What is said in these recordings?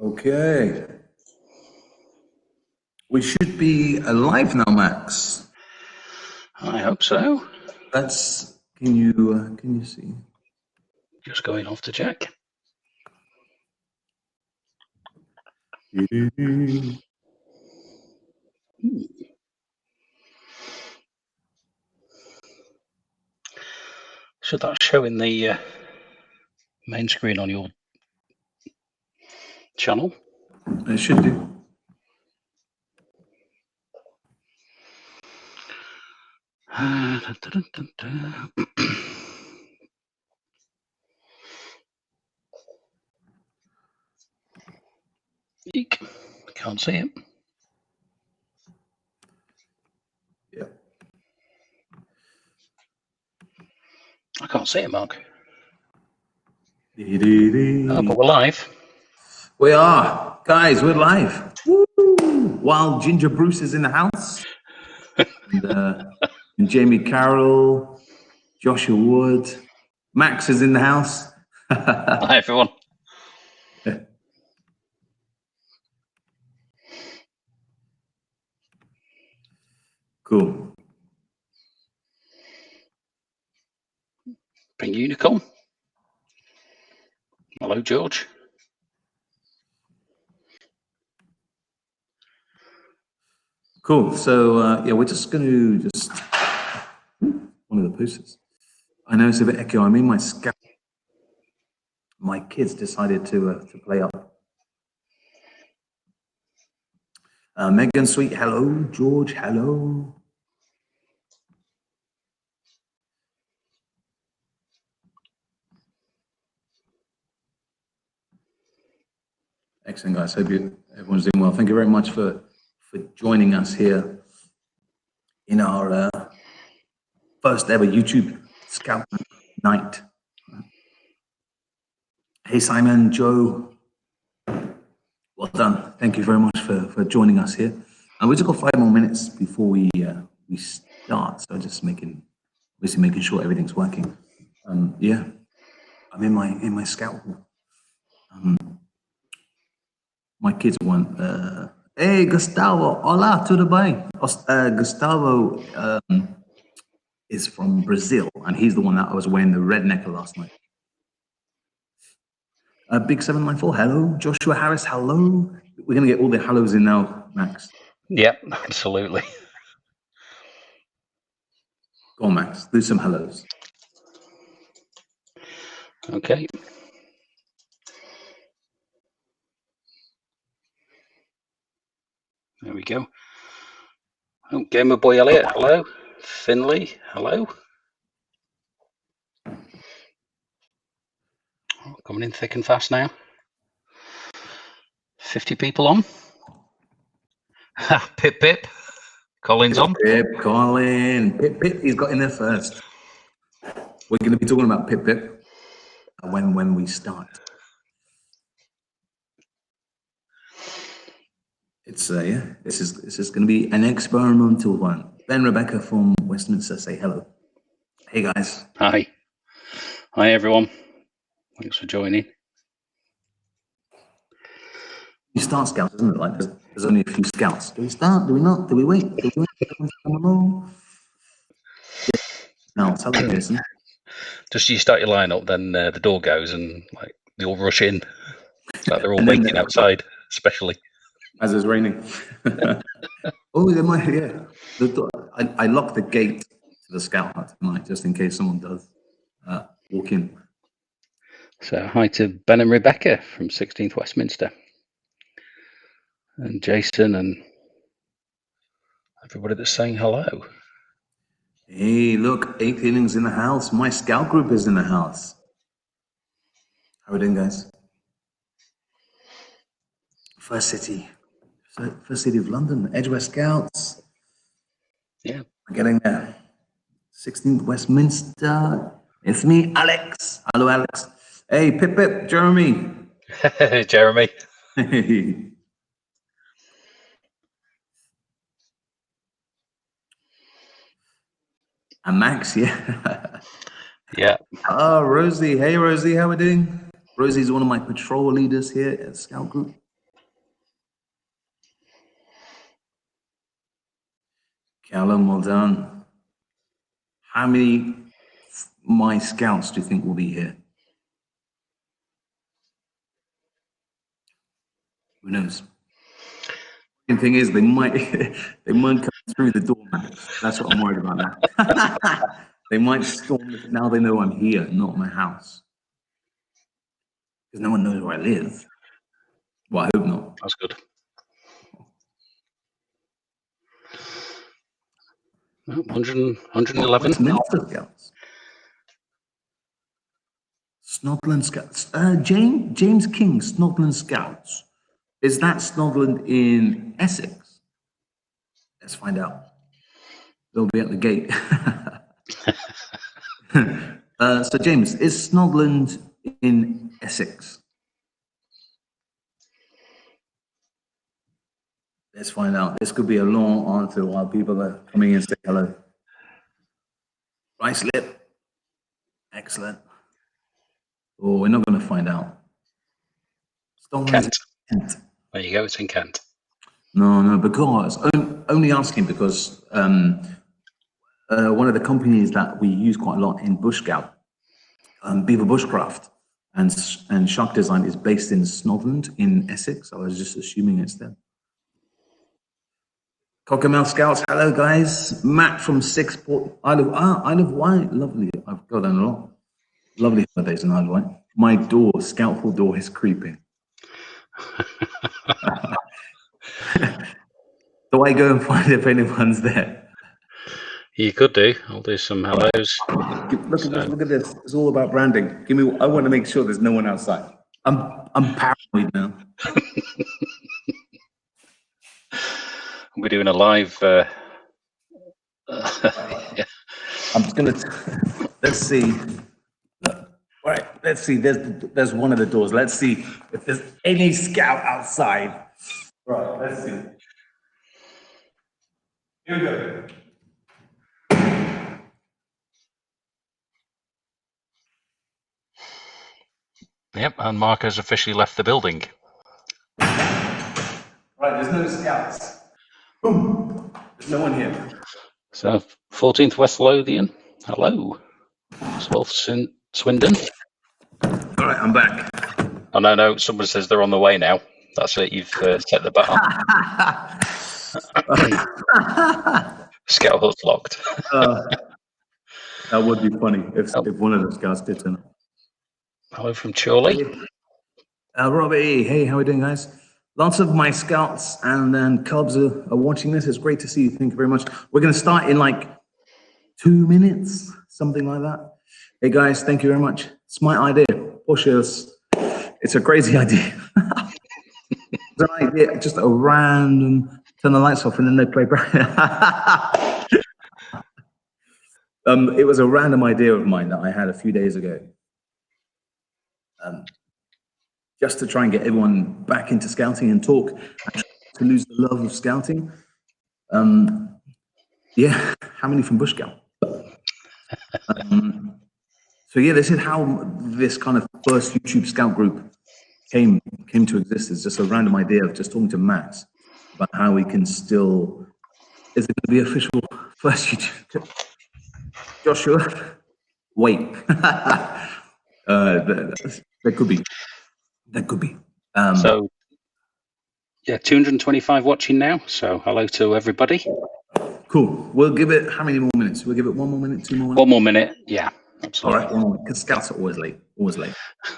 Okay. We should be live now, Max. I hope so. Can you see? Just going off to check. Should that show in the main screen on your channel? It should do. Eek. Can't see it. Yeah. I can't see it, Mark. Oh, but we're live. We are. Guys, we're live. Woo! While Ginger Bruce is in the house. and Jamie Carroll, Joshua Wood, Max is in the house. Hi, everyone. Cool. Pink Unicorn. Hello, George. Cool. So, yeah, we're just going to one of the posters. I know it's a bit echo. I mean, my kids decided to play up. Megan Sweet, hello. George, hello. Excellent, guys. Hope everyone's doing well. Thank you very much for joining us here in our first ever YouTube Scout Night. Hey, Simon, Joe. Well done. Thank you very much for joining us here. And we just got 5 more minutes before we start. So just making sure everything's working. Yeah, I'm in my scout hall. My kids want. Hey, Gustavo, hola, tudo bem? Gustavo is from Brazil, and he's the one that I was wearing the red necker last night. Big 794, hello. Joshua Harris, hello. We're going to get all the hellos in now, Max. Yep, absolutely. Go on, Max, do some hellos. Okay. There we go. Oh, Gamer Boy Elliot, hello. Finley, hello. Oh, coming in thick and fast now. 50 people on. Pip. Colin's on. Colin. Pip, he's got in there first. We're going to be talking about Pip when we start. It's yeah. This is going to be an experimental one. Ben Rebecca from Westminster, say hello. Hey guys. Hi everyone. Thanks for joining. You start scouts, isn't it? Like there's only a few scouts. Do we start? Do we not? Do we wait? Do we wait? No, tell me, Jason. Just you start your lineup, then the door goes and like they all rush in. Like they're all waiting outside, especially as it's raining. Oh, they might. Yeah, I lock the gate to the scout hut tonight just in case someone does walk in. So hi to Ben and Rebecca from 16th Westminster, and Jason and everybody that's saying hello. Hey, look, 8 Feelings in the house. My scout group is in the house. How are we doing, guys? First City of London, Edgeware Scouts. Yeah. We're getting there. 16th Westminster. It's me, Alex. Hello, Alex. Hey, Pip, Jeremy. Jeremy. And Max, yeah. Yeah. Oh, Rosie. Hey, Rosie, how are we doing? Rosie's one of my patrol leaders here at Scout Group. Callum, well done. How many my scouts do you think will be here? Who knows? The thing is, they might they might come through the door, Max. That's what I'm worried about now. They might storm it. Now they know I'm here, not my house. Because no one knows where I live. Well, I hope not. That's good. 111. Scouts. Snodland Scouts. James King, Snodland Scouts. Is that Snodland in Essex? Let's find out. They'll be at the gate. So, James, is Snodland in Essex? Let's find out. This could be a long answer while people are coming in and say hello. Right slip. Excellent. Oh, we're not going to find out. Kent. Kent. There you go. It's in Kent. No, because only asking because one of the companies that we use quite a lot in Bush Scout, Beaver Bushcraft and Shark Design is based in Snodland in Essex. I was just assuming it's them. Cockermouth Scouts, hello guys. Matt from Sixport, Isle of Wight, lovely. I've got down a lot. Lovely holidays in Isle of Wight. My door, Scoutful door is creeping. Do I go and find if anyone's there? You could do. I'll do some hellos. Look at this. It's all about branding. I want to make sure there's no one outside. I'm paranoid now. We're doing a live. Yeah. I'm just gonna. Let's see. All right. Let's see. There's one of the doors. Let's see if there's any scout outside. Right. Let's see. Here we go. Yep, and Mark has officially left the building. Right, there's no scouts. Boom. There's no one here. So, 14th West Lothian. Hello. 12th Swindon. All right, I'm back. Oh, no. Someone says they're on the way now. That's it. You've set the bar. Scout hut's locked. That would be funny if one of the scouts did turn up. Hello from Chorley. Robbie, hey, how are we doing, guys? Lots of my scouts and then Cubs are watching this. It's great to see you. Thank you very much. We're going to start in like 2 minutes, something like that. Hey, guys, thank you very much. It's my idea. Push us. It's a crazy idea. It's an idea, just a random turn the lights off and then they play. It was a random idea of mine that I had a few days ago. Just to try and get everyone back into scouting and talk, and to lose the love of scouting. Yeah, how many from Bush Scout? So yeah, this is how this kind of first YouTube Scout group came to exist. It's just a random idea of just talking to Max about how we can still. Is it going to be official first YouTube? Joshua, wait. There could be. That could be. So, yeah, 225 watching now. So, hello to everybody. Cool. We'll give it how many more minutes? We'll give it 1 more minute, 2 more minutes? 1 more minute. Yeah, absolutely. All right, 1 more minute. Because scouts are always late. Always late.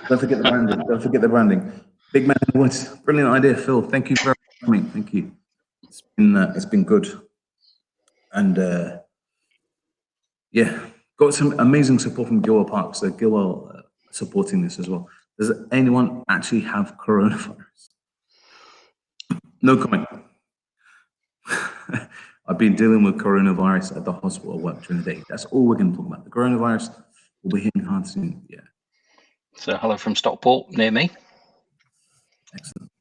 Don't forget the branding. Don't forget the branding. Big man in the woods. Brilliant idea, Phil. Thank you very much for coming. Thank you. It's been good. And yeah, got some amazing support from Gilwell Park. So Gilwell supporting this as well. Does anyone actually have coronavirus? No comment. I've been dealing with coronavirus at the hospital I work during the day. That's all we're going to talk about. The coronavirus will be hitting hard soon. Yeah. So hello from Stockport, near me. Excellent.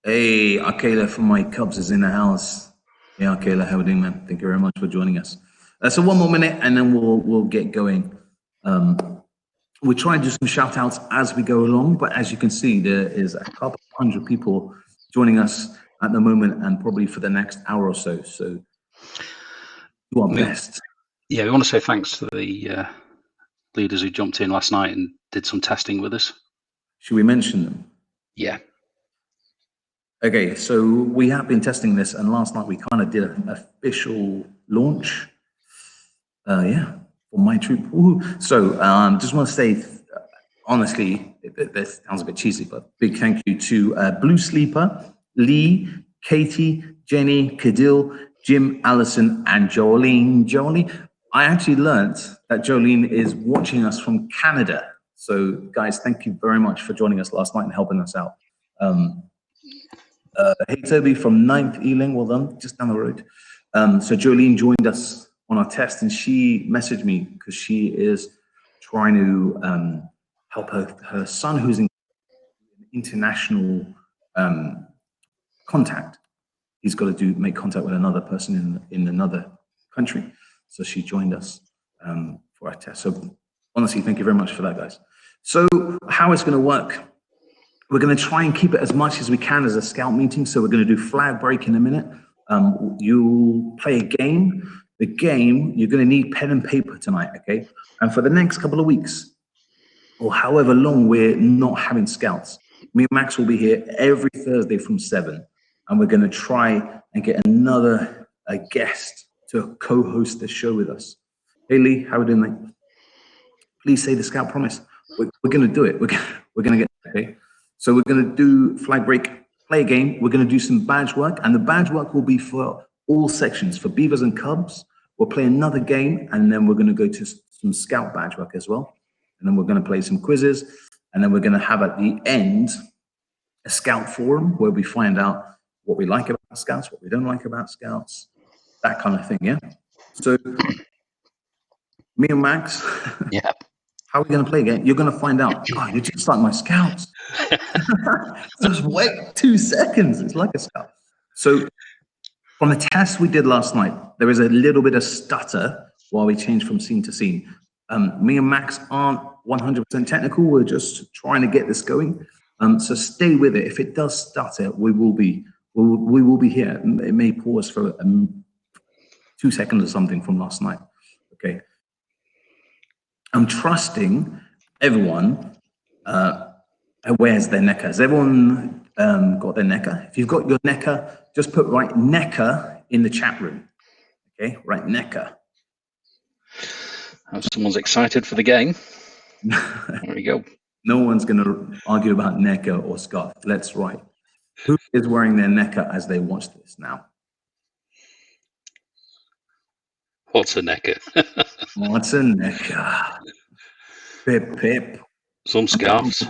Hey, Akela from my Cubs is in the house. Hey, Akela, how are we doing, man? Thank you very much for joining us. So 1 more minute and then we'll get going. We'll try and do some shout outs as we go along, but as you can see, there is a couple hundred people joining us at the moment and probably for the next hour or so. So do our best. Yeah, we want to say thanks to the leaders who jumped in last night and did some testing with us. Should we mention them? Yeah. Okay, so we have been testing this, and last night we kind of did an official launch. For my troop. Woohoo. So just want to say, honestly, this sounds a bit cheesy, but big thank you to Blue Sleeper, Lee, Katie, Jenny, Kadil, Jim, Allison, and Jolene. I actually learned that Jolene is watching us from Canada. So guys, thank you very much for joining us last night and helping us out. Hey Toby from 9th Ealing, well done, just down the road. So Jolene joined us on our test, and she messaged me because she is trying to help her son, who's in international contact. He's got to make contact with another person in another country. So she joined us for our test. So honestly, thank you very much for that, guys. So how it's going to work? We're going to try and keep it as much as we can as a scout meeting. So we're going to do flag break in a minute. You'll play a game. The game, you're going to need pen and paper tonight, okay? And for the next couple of weeks, or however long we're not having scouts, me and Max will be here every Thursday from 7. And we're going to try and get another guest to co-host the show with us. Hey, Lee, how are we doing, mate? Please say the scout promise. We're going to do it. We're going to get it, okay? So we're going to do flag break, play a game. We're going to do some badge work, and the badge work will be for all sections. For Beavers and Cubs, we'll play another game, and then we're going to go to some scout badge work as well. And then we're going to play some quizzes, and then we're going to have at the end a scout forum where we find out what we like about scouts, what we don't like about scouts, that kind of thing, yeah? So me and Max, Yeah. how are we going to play again? You're going to find out. God, you're just like my scouts. Just wait 2 seconds. It's like a scout. So from the test we did last night, there is a little bit of stutter while we change from scene to scene. Me and Max aren't 100% technical. We're just trying to get this going. So stay with it. If it does stutter, we will be here. It may pause for 2 seconds or something from last night. Okay. I'm trusting everyone wears their NECA. Has everyone got their NECA? If you've got your NECA, just put right NECA in the chat room. Okay, right NECA. Someone's excited for the game. There we go. No one's going to argue about NECA or scarf. Let's write. Who is wearing their NECA as they watch this now? What's a NECA? What's a NECA? Pip, pip. Some scarves.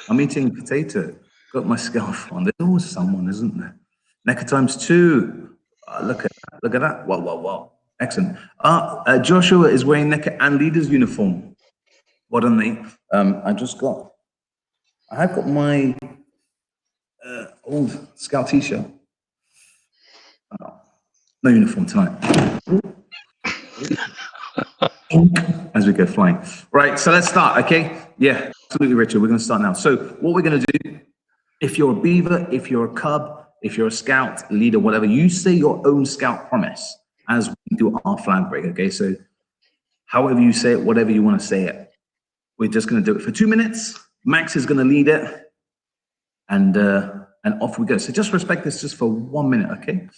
I'm eating potato. Got my scarf on. There's always someone, isn't there? NECA times 2. Look at that. Look at that. Wow. Excellent. Joshua is wearing NECA and leader's uniform. What on me? I have got my old scout t-shirt. No uniform tonight. As we go flying. Right, so let's start, okay? Yeah, absolutely, Richard. We're going to start now. So what we're going to do, if you're a beaver, if you're a cub, if you're a scout, leader, whatever, you say your own scout promise as we do our flag break, okay? So however you say it, whatever you want to say it. We're just going to do it for 2 minutes. Max is going to lead it, and off we go. So just respect this just for 1 minute, okay?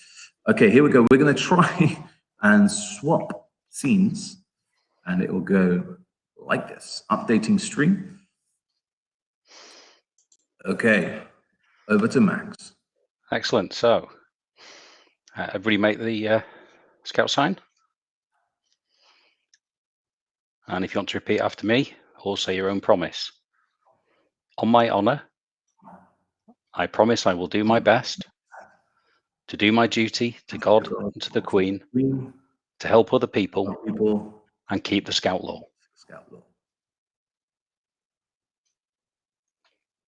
Okay, here we go. We're going to try and swap scenes, and it will go like this. Updating stream. Okay, over to Max. Excellent. So, everybody make the scout sign. And if you want to repeat after me, or say your own promise. On my honour, I promise I will do my best to do my duty to God and to the Queen, to help other people and keep the scout law.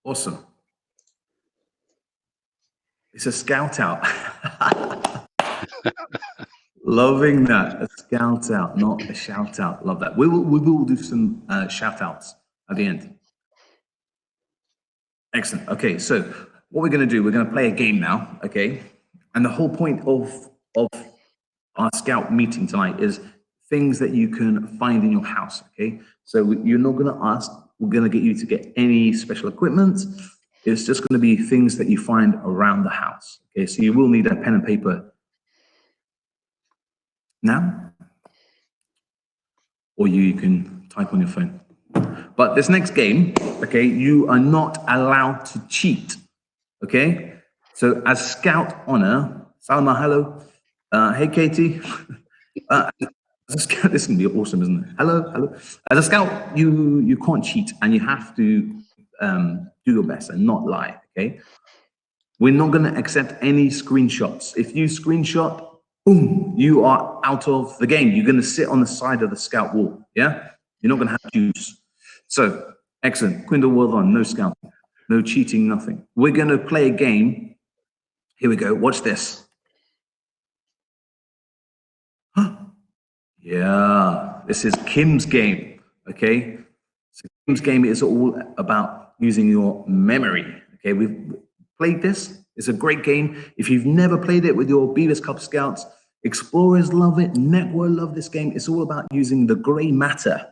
Awesome. It's a scout out. Loving that. A scout out, not a shout out. Love that. We will do some shout outs at the end. Excellent. Okay, so what we're going to do, we're going to play a game now, okay? And the whole point of our scout meeting tonight is things that you can find in your house, okay? So you're not going to ask, we're going to get you to get any special equipment. It's just going to be things that you find around the house, okay? So you will need a pen and paper now, or you can type on your phone. But this next game, okay, you are not allowed to cheat, okay? So as Scout Honor, Salma, hello. Hey, Katie. As a Scout, this is gonna be awesome, isn't it? Hello, hello. As a Scout, you can't cheat and you have to do your best and not lie, okay? We're not gonna accept any screenshots. If you screenshot, boom, you are out of the game. You're gonna sit on the side of the Scout wall, yeah? You're not gonna have juice. So, excellent. Quindle, well done. No scouting, no cheating, nothing. We're going to play a game. Here we go. Watch this. Yeah, this is Kim's game. Okay. So, Kim's game is all about using your memory. Okay. We've played this. It's a great game. If you've never played it with your Beavers Cub Scouts, explorers love it. Network love this game. It's all about using the gray matter.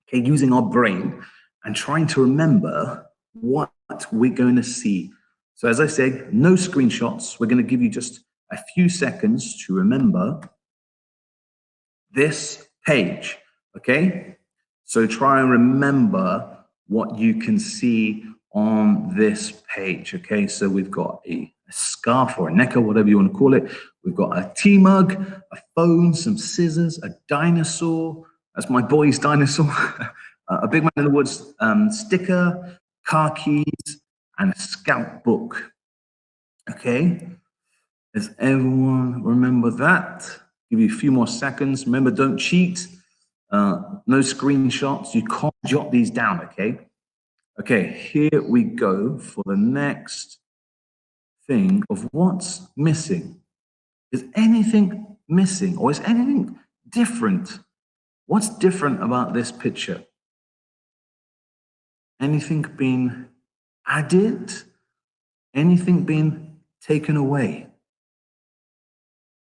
Okay, using our brain and trying to remember what we're going to see. So as I said, no screenshots. We're going to give you just a few seconds to remember this page, okay? So try and remember what you can see on this page, okay? So we've got a scarf or a necker, whatever you want to call it. We've got a tea mug, a phone, some scissors, a dinosaur. That's my boy's dinosaur. A big man in the woods sticker, car keys, and a scout book. Okay. Does everyone remember that? Give you a few more seconds. Remember, don't cheat. No screenshots. You can't jot these down, okay? Okay, here we go for the next thing of what's missing. Is anything missing or is anything different? What's different about this picture? Anything been added? Anything been taken away?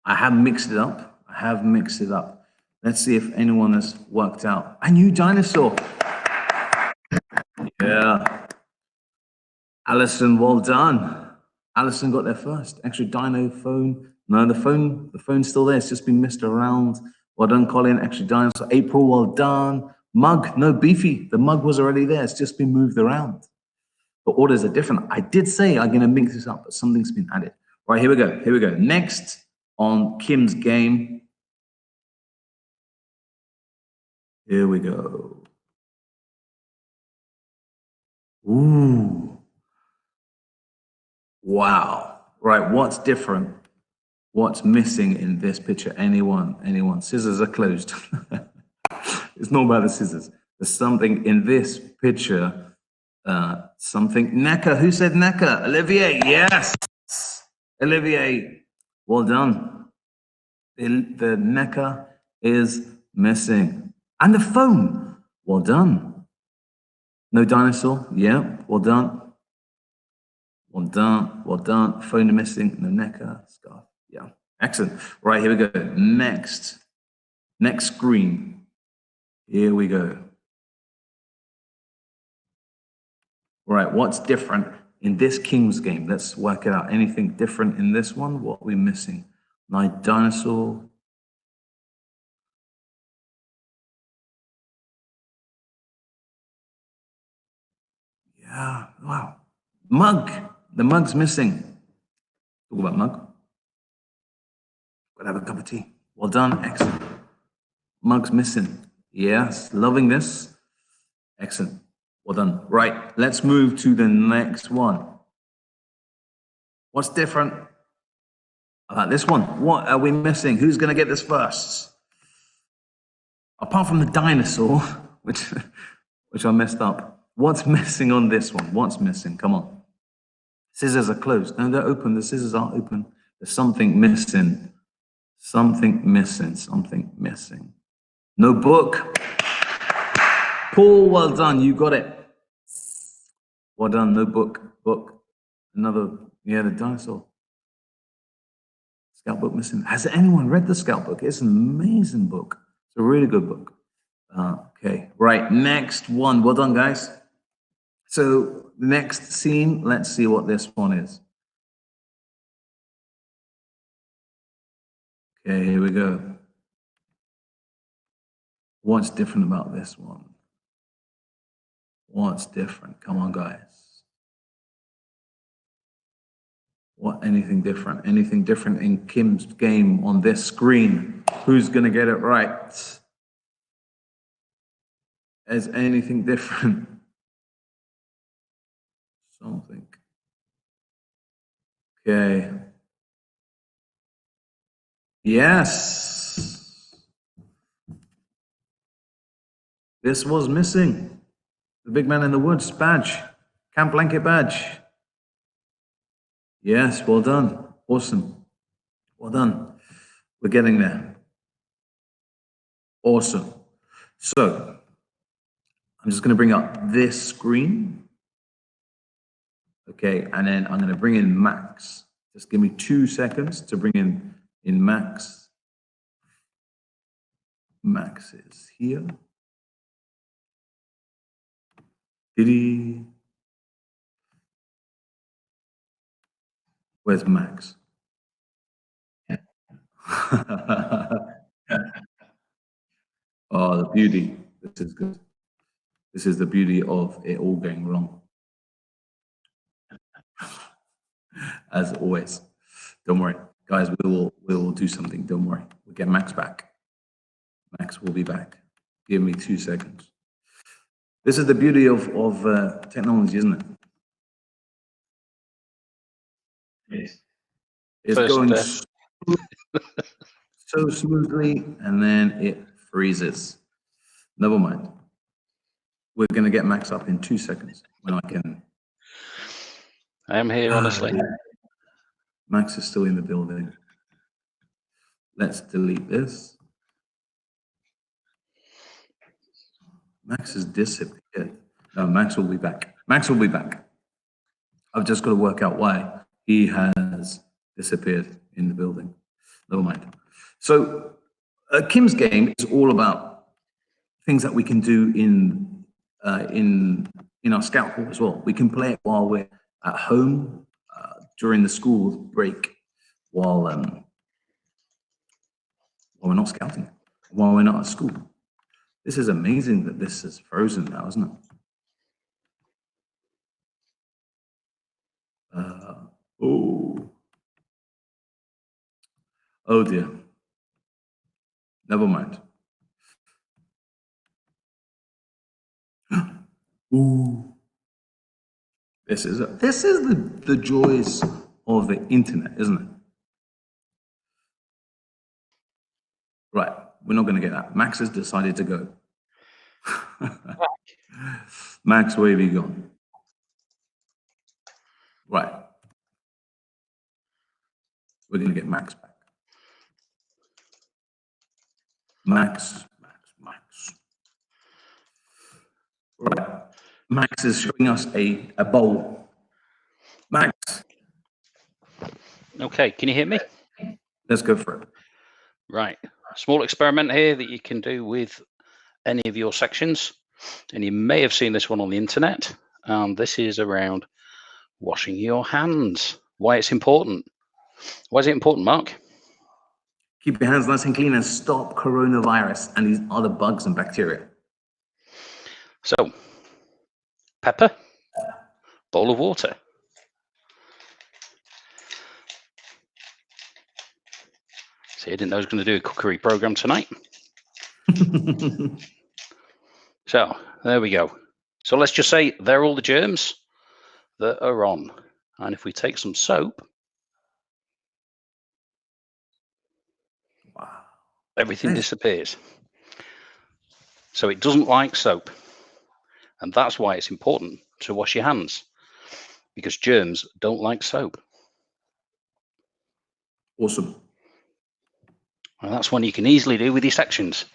I have mixed it up. I have mixed it up. Let's see if anyone has worked out. A new dinosaur. Yeah. Alison, well done. Alison got there first. Extra dino phone. No, the phone's still there. It's just been missed around. Well done, Colin. Extra dinosaur. April, well done. Mug, no, Beefy. The mug was already there. It's just been moved around. The orders are different. I did say I'm going to mix this up, but something's been added. Right, here we go. Here we go. Next on Kim's game. Here we go. Ooh. Wow. Right, what's different? What's missing in this picture? Anyone? Anyone? Scissors are closed. It's not about the scissors. There's something in this picture. Something. Necker. Who said Necker? Olivier. Yes. Olivier. Well done. The Necker is missing. And the phone. Well done. No dinosaur. Yeah. Well done. Well done. Well done. Phone missing. No Necker. Scarf. Yeah. Excellent. Right, here we go. Next screen. Here we go. Right, what's different in this King's game? Let's work it out. Anything different in this one? What are we missing? My dinosaur. Yeah, wow. Mug. The mug's missing. Talk about mug. Gotta have a cup of tea. Well done. Excellent. Mug's missing. Yes, loving this. Excellent. Well done. Right, let's move to the next one. What's different about this one? What are we missing? Who's going to get this first? Apart from the dinosaur, which I messed up. What's missing on this one? What's missing? Come on. Scissors are closed. No, they're open. The scissors aren't open. There's something missing. Something missing. Something missing. No book. Paul, well done. You got it. Well done. No book. Book. Another, yeah, the dinosaur. Scout book missing. Has anyone read the Scout book? It's an amazing book. It's a really good book. Okay, right, next one. Well done, guys. So next scene, let's see what this one is. Okay, here we go. What's different about this one? What's different? Come on, guys. Anything different? Anything different in Kim's game on this screen? Who's gonna get it right? Is anything different? Something. Okay. Yes. This was missing. The big man in the woods badge. Camp blanket badge. Yes, well done. Awesome. Well done. We're getting there. Awesome. So, I'm just going to bring up this screen. Okay, and then I'm going to bring in Max. Just give me 2 seconds to bring in Max. Max is here. Diddy. Where's Max? Oh, the beauty. This is good. This is the beauty of it all going wrong. As always. Don't worry. Guys, we will do something. Don't worry. We'll get Max back. Max will be back. Give me 2 seconds. This is the beauty of technology, isn't it? Yes. It's going so smoothly, and then it freezes. Never mind. We're going to get Max up in 2 seconds when I can. I am here, honestly. Max is still in the building. Let's delete this. Max has disappeared. No, Max will be back. Max will be back. I've just got to work out why he has disappeared in the building. Never mind. So Kim's game is all about things that we can do in our scout hall as well. We can play it while we're at home, during the school break, while we're not scouting, while we're not at school. This is amazing that this is frozen now, isn't it? Oh dear. Never mind. Ooh. This is the joys of the internet, isn't it? Right, we're not going to get that. Max has decided to go. Max, where have you gone? Right. We're going to get Max back. Max. Right. Max is showing us a bowl. Max. Okay, can you hear me? Let's go for it. Right. Small experiment here that you can do with any of your sections. And you may have seen this one on the internet. This is around washing your hands. Why it's important. Why is it important, Mark? Keep your hands nice and clean and stop coronavirus and these other bugs and bacteria. So, pepper, bowl of water. See, I didn't know I was going to do a cookery program tonight. So, there we go. So let's just say they're all the germs that are on. And if we take some soap, Wow. everything disappears. So it doesn't like soap. And that's why it's important to wash your hands, because germs don't like soap. Awesome. And that's one you can easily do with your sections.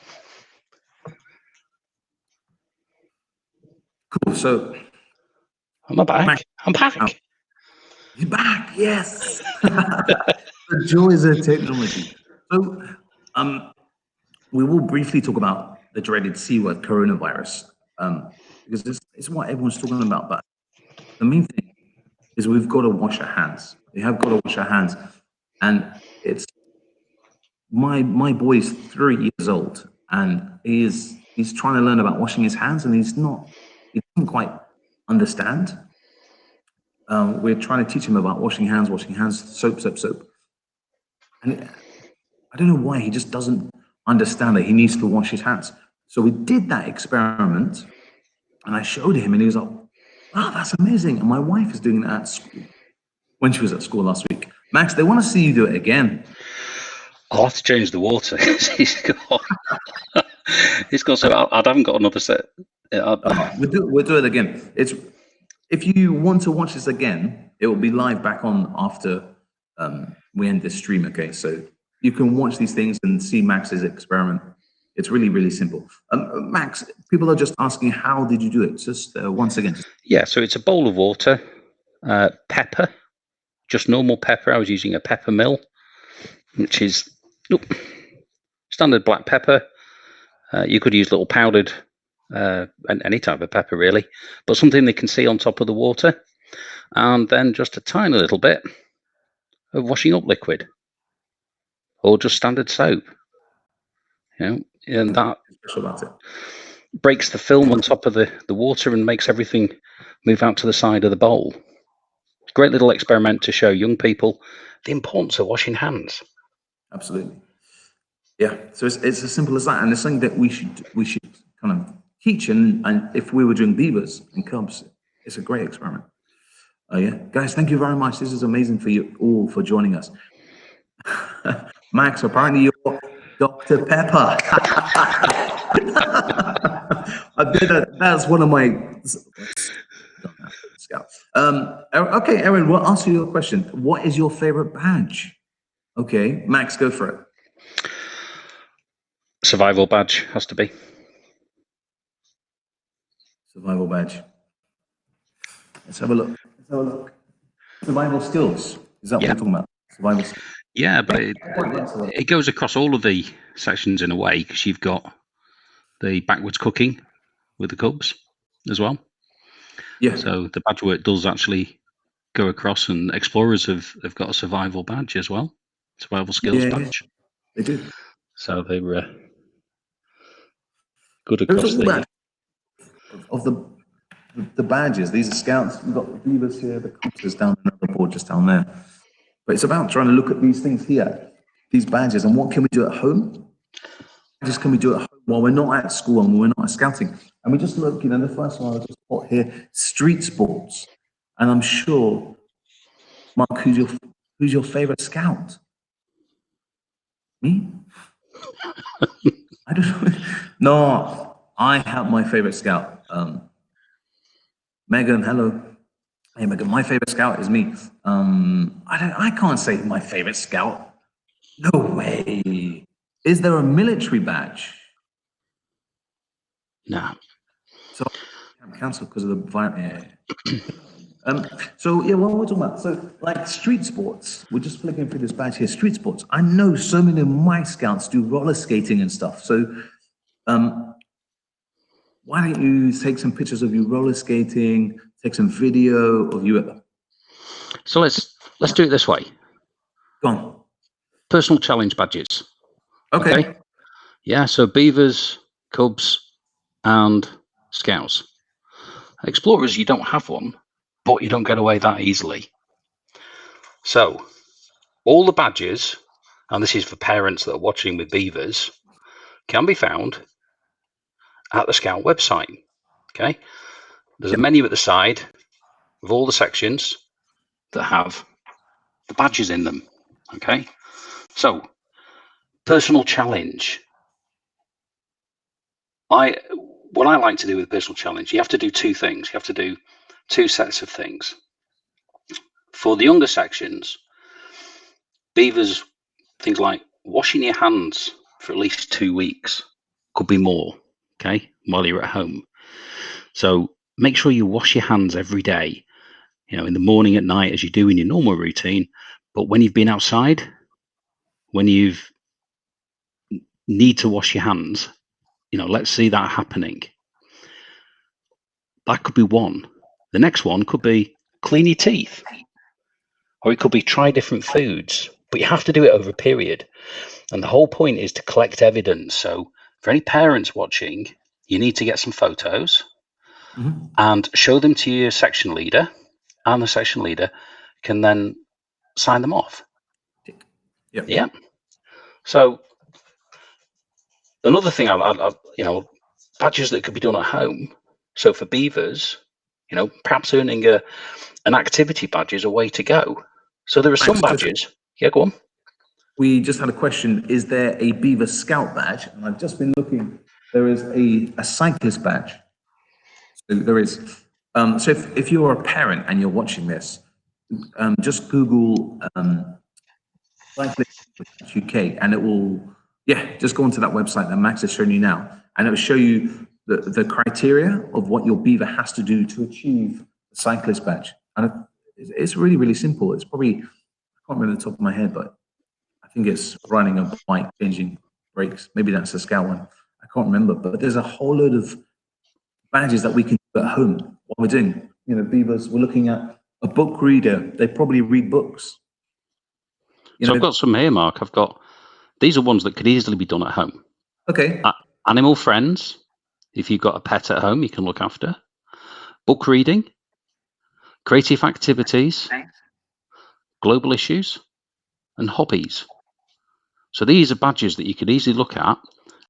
Cool. So I'm back. I'm back. He's back, yes. The joys of technology. So, we will briefly talk about the dreaded C word, coronavirus, because it's what everyone's talking about. But the main thing is we've got to wash our hands. We have got to wash our hands, and it's my boy is 3 years old, and he's trying to learn about washing his hands, and he doesn't quite understand. We're trying to teach him about washing hands, soap, soap, soap, and I don't know why he just doesn't understand that he needs to wash his hands. So we did that experiment, and I showed him, and he was like, "Wow, that's amazing!" And my wife is doing that at school when she was at school last week. Max, they want to see you do it again. I'll have to change the water. He's got so I haven't got another set. We'll do it again. If you want to watch this again, it will be live back on after we end this stream. Okay, so you can watch these things and see Max's experiment. It's really, really simple. Max, people are just asking, how did you do it? Just once again. Yeah, so it's a bowl of water, pepper, just normal pepper. I was using a pepper mill, which is standard black pepper. You could use little powdered, any type of pepper really, but something they can see on top of the water. And then just a tiny little bit of washing up liquid, or just standard soap. And that breaks the film on top of the water and makes everything move out to the side of the bowl. Great little experiment to show young people the importance of washing hands. Absolutely. Yeah, so it's as simple as that, and it's something that we should kind of teach. And if we were doing Beavers and Cubs, it's a great experiment. Yeah, guys, thank you very much. This is amazing for you all for joining us. Max, apparently you're Dr. Pepper. That's one of my scouts. Okay, Aaron, we'll answer your question. What is your favorite badge? Okay, Max, go for it. Survival badge has to be. Survival badge. Let's have a look. Survival skills. Is that what we're talking about? Survival skills. Yeah, but it goes across all of the sections in a way, because you've got the backwards cooking with the Cubs as well. Yeah. So the badge work does actually go across, and explorers have got a survival badge as well. Survival skills badge. They do. So they were good across of the badges. These are scouts. We've got the Beavers here, the Cubs down another board just down there. But it's about trying to look at these things here, these badges, and what can we do at home? Badges can we do at home while we're not at school and we're not at scouting? And we just look, the first one I just put here, street sports. And I'm sure, Mark, who's your favorite scout? Me? I don't know. No, I have my favorite scout. Megan, hello. Hey, Megan, my favorite scout is me. I can't say my favorite scout. No way. Is there a military badge? No. So can't cancel because of the virus. So yeah, what we're talking about. So like street sports, we're just flicking through this badge here. Street sports. I know so many of my scouts do roller skating and stuff. So why don't you take some pictures of you roller skating, take some video of you. So let's do it this way. Go on. Personal challenge badges. Okay. Yeah, so Beavers, Cubs, and Scouts. Explorers, you don't have one, but you don't get away that easily. So all the badges, and this is for parents that are watching with Beavers, can be found at the Scout website. Okay, there's a menu at the side with all the sections that have the badges in them. Okay, so personal challenge. What I like to do with personal challenge, you have to do two things. You have to do two sets of things. For the younger sections, Beavers, things like washing your hands for at least 2 weeks, could be more, okay, while you're at home. So make sure you wash your hands every day. in the morning, at night, as you do in your normal routine. But when you've been outside, when you've need to wash your hands, let's see that happening. That could be one. The next one could be clean your teeth, or it could be try different foods, but you have to do it over a period. And the whole point is to collect evidence. So for any parents watching, you need to get some photos and show them to your section leader, and the section leader can then sign them off. Yeah. So another thing, badges that could be done at home. So for Beavers, perhaps earning an activity badge is a way to go. So there are some badges. Yeah, go on. We just had a question. Is there a Beaver Scout badge? And I've just been looking. There is a cyclist badge. So there is. So if you're a parent and you're watching this, just Google cyclist UK, and it will, just go onto that website that Max has shown you now, and it will show you the criteria of what your Beaver has to do to achieve the cyclist badge. And it's really, really simple. It's probably, I can't remember the top of my head, but I think it's riding a bike, changing brakes. Maybe that's a Scout one. I can't remember, but there's a whole load of badges that we can do at home while we're doing. Beavers, we're looking at a book reader. They probably read books. So I've got some here, Mark. These are ones that could easily be done at home. Okay. Animal friends. If you've got a pet at home, you can look after. Book reading. Creative activities. Global issues. And hobbies. So these are badges that you could easily look at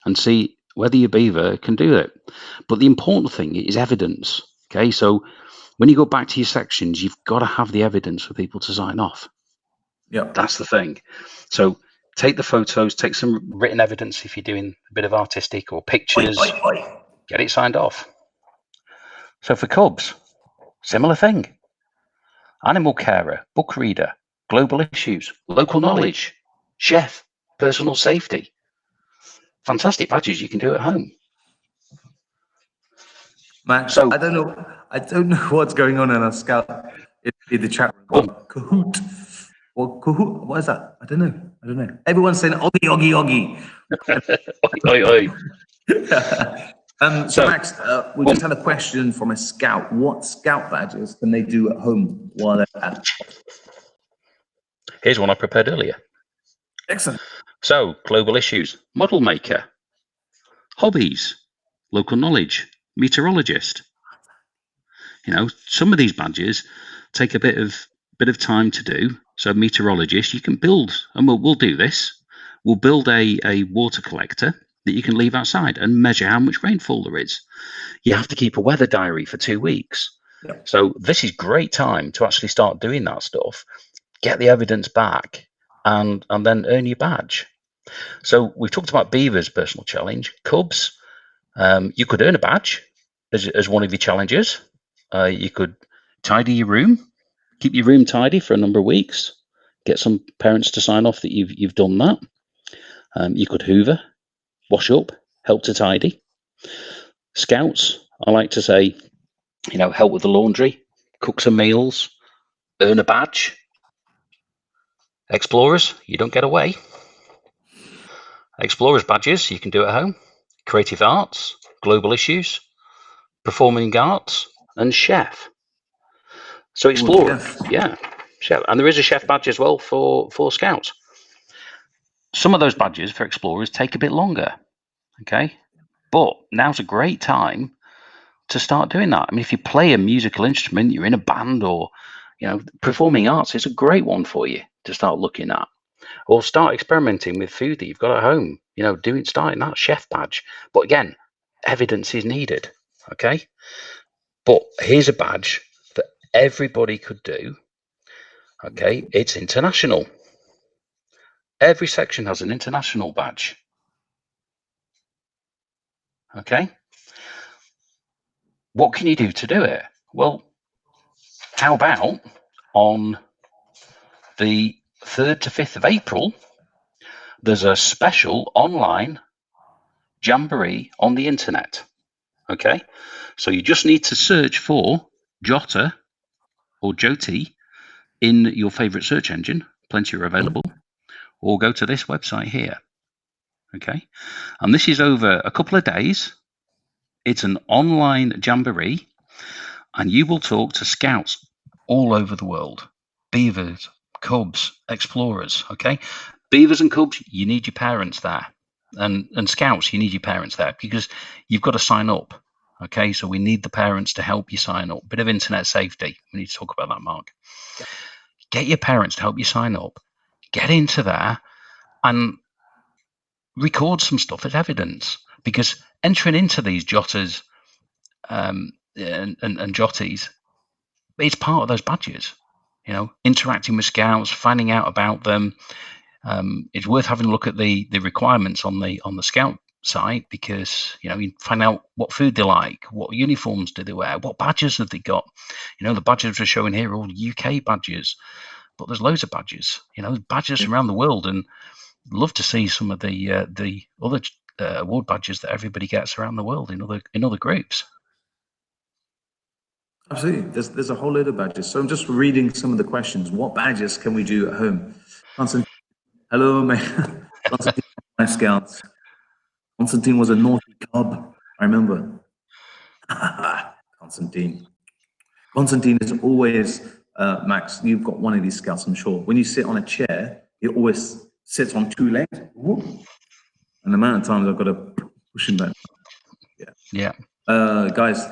and see whether your Beaver can do it. But the important thing is evidence. Okay, so when you go back to your sections, you've got to have the evidence for people to sign off. Yeah, that's the thing. So take the photos, take some written evidence if you're doing a bit of artistic or pictures, get it signed off. So for cubs, similar thing. Animal carer, book reader, global issues, local knowledge, chef, personal safety. Fantastic badges you can do at home. Max, so I don't know what's going on in our Scout in the chat room. Kahoot. Or Kahoot, what is that? I don't know. Everyone's saying Oggy, Oggy, Oggy. So Max, we just had a question from a Scout. What Scout badges can they do at home while they're at? Here's one I prepared earlier. Excellent. So, global issues, model maker, hobbies, local knowledge, meteorologist. Some of these badges take a bit of time to do. So, meteorologist, you can build, and we'll do this. We'll build a water collector that you can leave outside and measure how much rainfall there is. You have to keep a weather diary for 2 weeks. Yep. So this is great time to actually start doing that stuff, get the evidence back, and then earn your badge. So we've talked about Beavers' personal challenge. Cubs, you could earn a badge as one of your challenges. You could tidy your room, keep your room tidy for a number of weeks, get some parents to sign off that you've done that. You could hoover, wash up, help to tidy. Scouts, I like to say, help with the laundry, cook some meals, earn a badge. Explorers, you don't get away. Explorers badges, you can do at home. Creative arts, global issues, performing arts, and chef. So explorer, chef. And there is a chef badge as well for Scouts. Some of those badges for explorers take a bit longer, okay? But now's a great time to start doing that. I mean, if you play a musical instrument, you're in a band, or performing arts is a great one for you to start looking at. Or start experimenting with food that you've got at home, starting that chef badge. But again, evidence is needed, okay? But here's a badge that everybody could do, okay? It's international. Every section has an international badge, okay? What can you do to do it? Well, how about on the 3rd to 5th of April, there's a special online Jamboree on the internet. Okay, so you just need to search for Jotter or Jyoti in your favorite search engine. Plenty are available. Or go to this website here. Okay. And this is over a couple of days. It's an online jamboree, and you will talk to scouts all over the world. Beavers, cubs, explorers. Okay. Beavers and cubs, you need your parents there. And scouts, you need your parents there because you've got to sign up. Okay, so we need the parents to help you sign up. Bit of internet safety. We need to talk about that, Mark. Get your parents to help you sign up. Get into there and record some stuff as evidence. Because entering into these jotters and jotties, it's part of those badges. You know, interacting with scouts, finding out about them. It's worth having a look at the requirements on the scout site because you find out what food they like, what uniforms do they wear, what badges have they got. The badges we're showing here are all UK badges, but there's loads of badges. Badges from around the world, and love to see some of the other award badges that everybody gets around the world in other groups. Absolutely, there's a whole load of badges. So I'm just reading some of the questions. What badges can we do at home? Constantine, hello, Constantine, my scouts. Constantine was a naughty cub, I remember. Constantine is always, Max, you've got one of these scouts, I'm sure. When you sit on a chair, he always sits on two legs. Whoop. And the amount of times I've got to push him back. Yeah. Guys,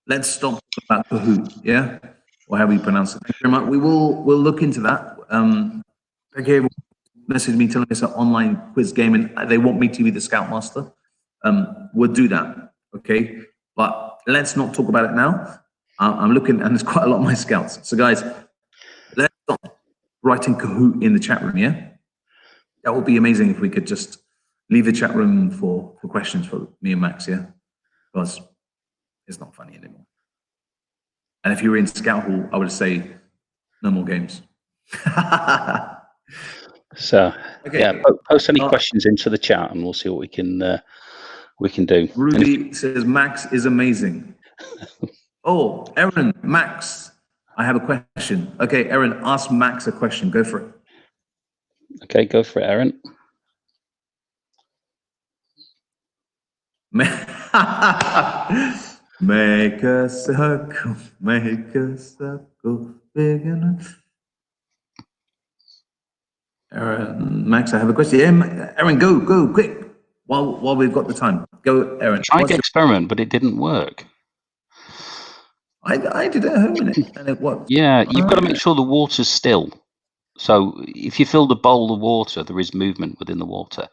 let's stop about Kahoot, yeah? Or how we pronounce it. Thank you very much. We'll look into that. Okay, message me telling me it's an online quiz game and they want me to be the Scoutmaster. We'll do that, okay? But let's not talk about it now. I'm looking, and there's quite a lot of my scouts. So guys, let's stop writing Kahoot in the chat room, yeah? That would be amazing if we could just leave the chat room for questions for me and Max, yeah? Because it's not funny anymore. And if you were in Scout Hall, I would say no more games. So, okay. Yeah, post any questions into the chat and we'll see what we can do. Ruby says, Max is amazing. Oh, Erin, Max, I have a question. Okay, Erin, ask Max a question. Go for it. Okay, go for it, Erin. Make a circle big enough. Erin, Max, I have a question. Yeah, Erin, go quick. While we've got the time, go, Erin. I tried the experiment, but it didn't work. I did it at home and it worked. Yeah, you've got to make sure the water's still. So if you fill the bowl of water, there is movement within the water.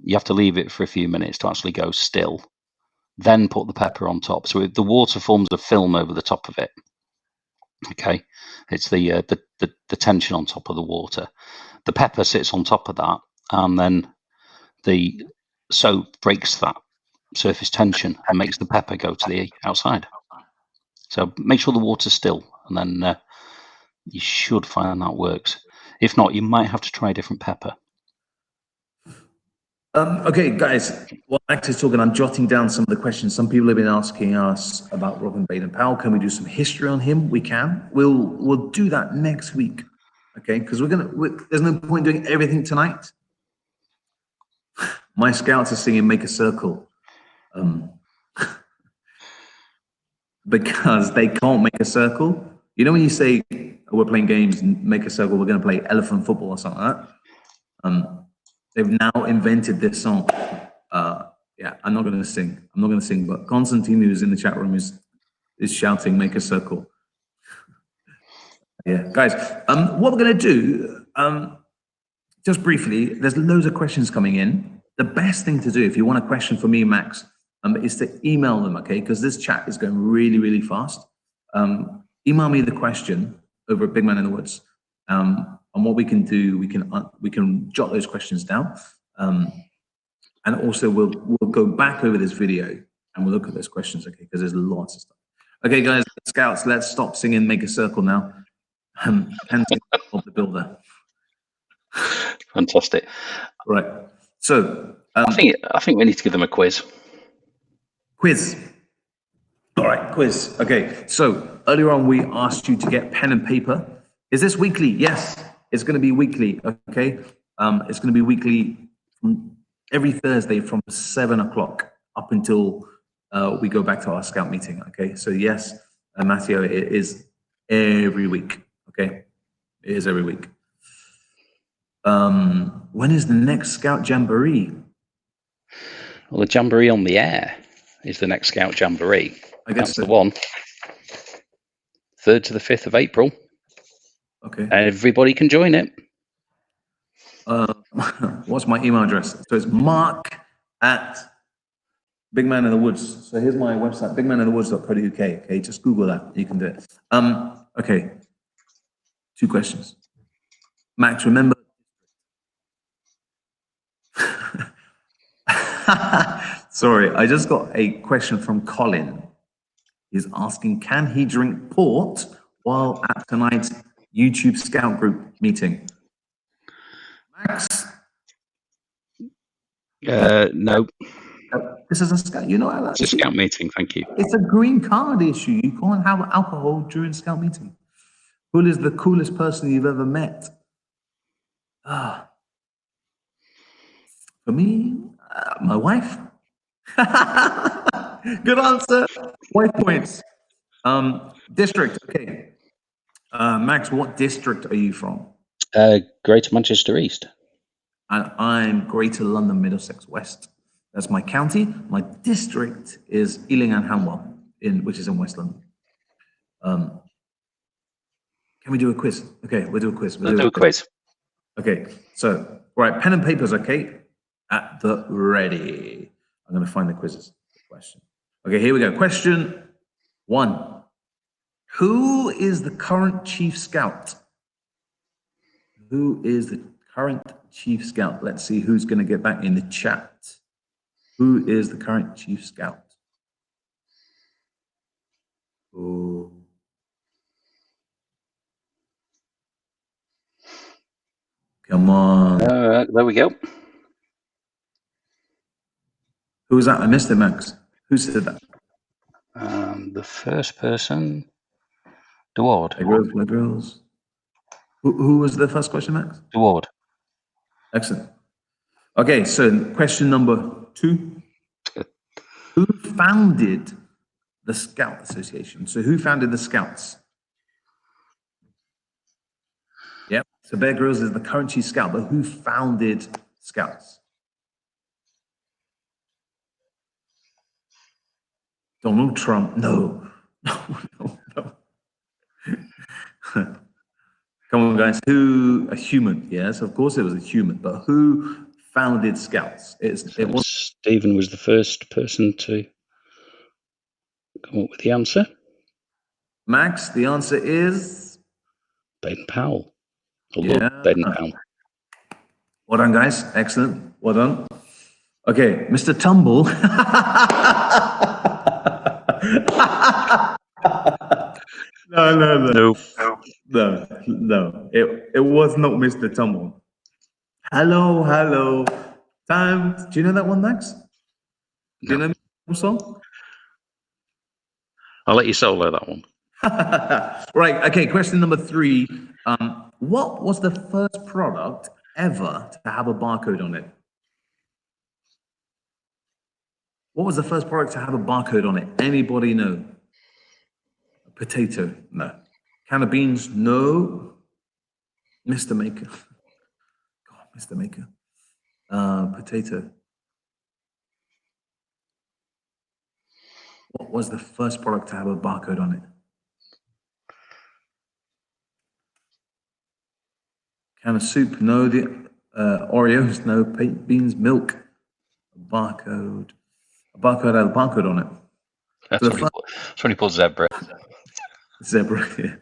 You have to leave it for a few minutes to actually go still. Then put the pepper on top. So the water forms a film over the top of it. Okay, it's the tension on top of the water. The pepper sits on top of that, and then the soap breaks that surface tension and makes the pepper go to the outside. So make sure the water's still, and then you should find that works. If not, you might have to try a different pepper. Okay, guys, while Max is talking, I'm jotting down some of the questions. Some people have been asking us about Robin Baden-Powell. Can we do some history on him? We can. We'll do that next week, okay? Because there's no point doing everything tonight. My scouts are singing "Make a Circle," because they can't make a circle. You know when you say we're playing games and make a circle, we're going to play elephant football or something like that. They've now invented this song. Yeah, I'm not going to sing. But Constantine, who's in the chat room, is shouting, "Make a circle." Yeah, guys. What we're going to do, just briefly, there's loads of questions coming in. The best thing to do, if you want a question for me, Max, is to email them, okay? Because this chat is going really, really fast. Email me the question over at Big Man in the Woods. And what we can do, we can jot those questions down, and also we'll go back over this video and we'll look at those questions, okay? Because there's lots of stuff. Okay, guys, scouts, let's stop singing "Make a Circle" now. Of the builder. Fantastic. Right. So I think we need to give them a quiz. Quiz. All right, quiz. Okay, so earlier on we asked you to get pen and paper. Is this weekly? Yes, it's going to be weekly. Okay, it's going to be weekly from every Thursday from 7 o'clock up until we go back to our scout meeting. Okay, so yes, Matteo, it is every week. Okay, it is every week. When is the next Scout Jamboree? Well, the Jamboree on the air is the next Scout Jamboree. I guess That's the one. 3rd to the 5th of April. Okay. Everybody can join it. What's my email address? So it's Mark at Big Man in the Woods. So here's my website, bigmaninthewoods.co.uk. Okay, just Google that. You can do it. Okay. 2 questions. Max, remember. Sorry, I just got a question from Colin. He's asking, can he drink port while at tonight's YouTube Scout group meeting? Max? No. This is a Scout, you know how that It's a Scout meeting, thank you. It's a green card issue. You can't have alcohol during Scout meeting. Who is the coolest person you've ever met? For me, my wife. Good answer. Wife points. District, okay. Max, what district are you from? Greater Manchester East. And I'm Greater London, Middlesex West. That's my county. My district is Ealing and Hanwell, which is in West London. Can we do a quiz? Okay, we'll do a quiz. We'll do a quiz. Okay, so, right, pen and papers, okay? At the ready. I'm going to find the quizzes. Question. Okay, here we go. Question 1. Who is the current Chief Scout? Who is the current Chief Scout? Let's see who's going to get back in the chat. Who is the current Chief Scout? Oh. Come on. There we go. Who was that? I missed it, Max. Who said that? The first person, DeWard. Girls. Who was the first question, Max? DeWard. Excellent. Okay, so question number 2. Who founded the Scout Association? So who founded the Scouts? Yep. So Bear Grylls is the current Chief Scout, but who founded Scouts? Donald Trump. No. No. Come on, guys. Who? A human. Yes, of course it was a human. But who founded Scouts? Stephen was the first person to come up with the answer. Max, the answer is? Baden Powell. Baden Powell. Well done, guys. Excellent. Well done. Okay, Mr. Tumble. No. It was not Mr. Tumble. Hello. Time. Do you know that one, Max? Do you know the song? I'll let you solo that one. Right. Okay. Question number 3. What was the first product ever to have a barcode on it? What was the first product to have a barcode on it? Anybody know? A potato? No. Can of beans? No. Mr. Maker. God, Mr. Maker. Potato. What was the first product to have a barcode on it? Can of soup? No. The Oreos? No. Beans? Milk? Barcode. A barcode had a barcode on it. That's when he put zebra. Zebra. Yeah.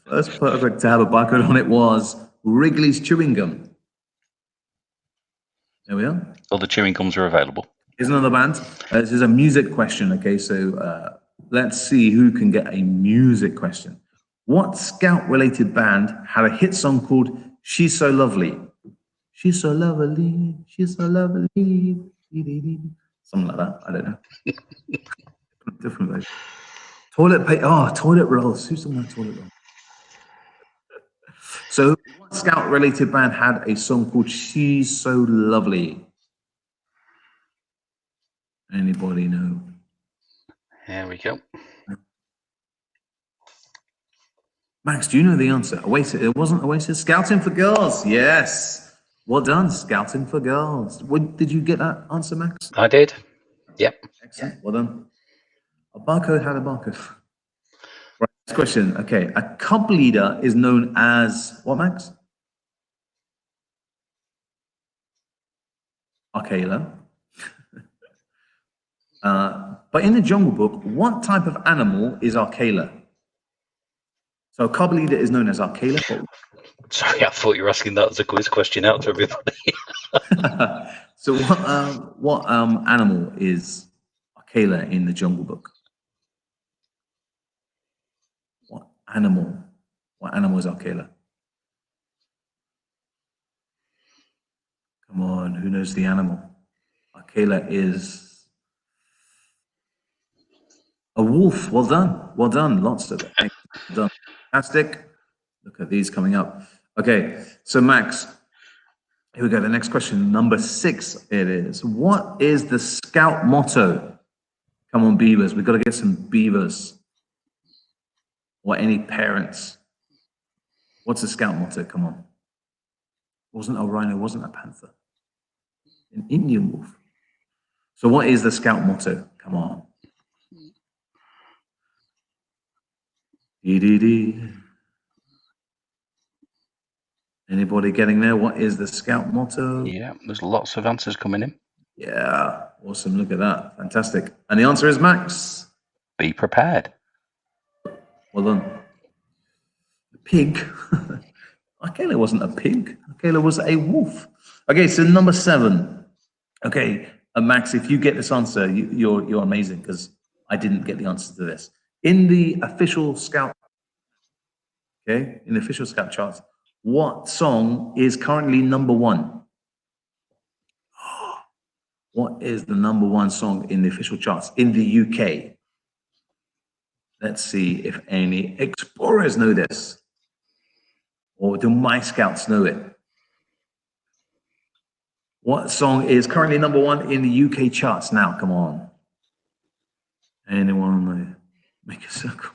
First product to have a barcode on it was Wrigley's chewing gum. There we are. All the chewing gums are available. Here's another band. This is a music question. Okay, so let's see who can get a music question. What Scout-related band had a hit song called "She's So Lovely"? She's so lovely. She's so lovely. something like that. I don't know. Different way. Toilet paper. Oh, toilet rolls. Who's talking about toilet rolls? So, what Scout-related band had a song called "She's So Lovely"? Anybody know? Here we go. Max, do you know the answer? Oasis. It wasn't Oasis. Scouting for Girls. Yes. Well done. Scouting for Girls. Did you get that answer, Max? I did. Yep. Excellent. Well done. A barcode had a barcode. Right. Next question. Okay. A cub leader is known as what, Max? Arcala. But in the Jungle Book, what type of animal is Arcala? So a cub leader is known as Arcala. Sorry, I thought you were asking that as a quiz question out to everybody. So what animal is Arcala in the Jungle Book? What animal? What animal is Arcala? Come on, who knows the animal? Arcala is a wolf. Well done. Well done. Lots of it. Well done. Fantastic. Look at these coming up. Okay, so Max, here we go. The next question, number 6 it is. What is the Scout motto? Come on, Beavers. We've got to get some Beavers. Or any parents. What's the Scout motto? Come on. Wasn't a rhino, wasn't a panther. An Indian wolf. So what is the Scout motto? Come on. Dee-dee-dee. Anybody getting there? What is the Scout motto? Yeah, there's lots of answers coming in. Yeah, awesome. Look at that. Fantastic. And the answer is Max. Be prepared. Well done. The pig. Arcala wasn't a pig. Arcala was a wolf. Okay, so number 7. Okay, Max, if you get this answer, you're amazing because I didn't get the answer to this. In the official Scout, okay, in the official Scout charts, what song is currently number 1? What is the number 1 song in the official charts in the UK? Let's see if any explorers know this. Or do my Scouts know it? What song is currently number 1 in the UK charts now? Come on. Anyone make a circle?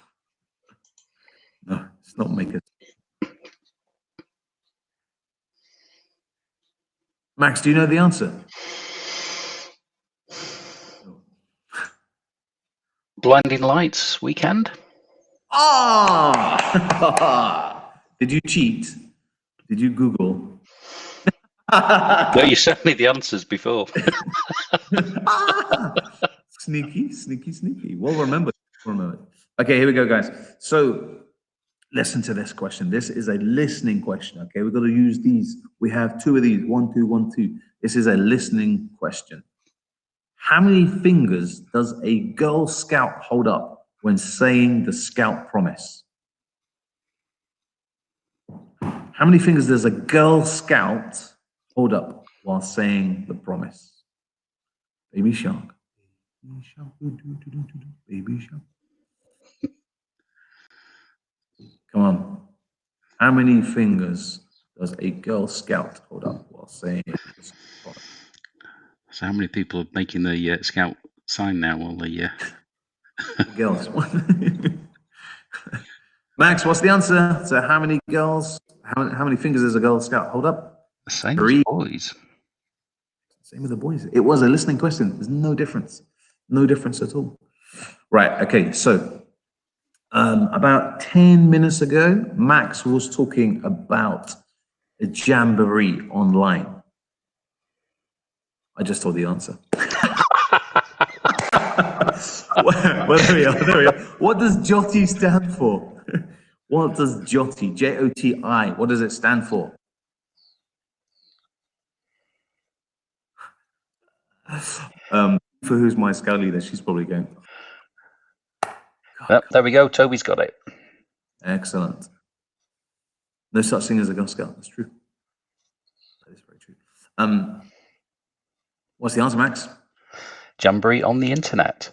No, it's not make a. Max, do you know the answer? Blinding Lights Weekend. Ah! Did you cheat? Did you Google? No, you sent me the answers before. Sneaky, sneaky, sneaky. Well remembered. Okay, here we go, guys. So listen to this question. This is a listening question. Okay, we've got to use these. We have 2 of these. 1, 2, 1, 2. This is a listening question. How many fingers does a Girl Scout hold up when saying the Scout promise? How many fingers does a Girl Scout hold up while saying the promise? Baby shark. Baby shark. Baby shark. Come on. How many fingers does a Girl Scout hold up while saying the promise? So how many people are making the Scout sign now? While the girls. Max, what's the answer? So how many girls? How many fingers does a Girl Scout hold up? same 3. as boys. Same with the boys. It was a listening question. There's no difference. No difference at all. Right. Okay. So about 10 minutes ago, Max was talking about a Jamboree online. I just told the answer. Well, there we are. What does JOTI stand for? What does JOTI, J-O-T-I, what does it stand for? For who's my Scout leader, she's probably going. Well, there we go. Toby's got it. Excellent. No such thing as a Girl Scout. That's true. That is very true. What's the answer, Max? Jamboree on the internet.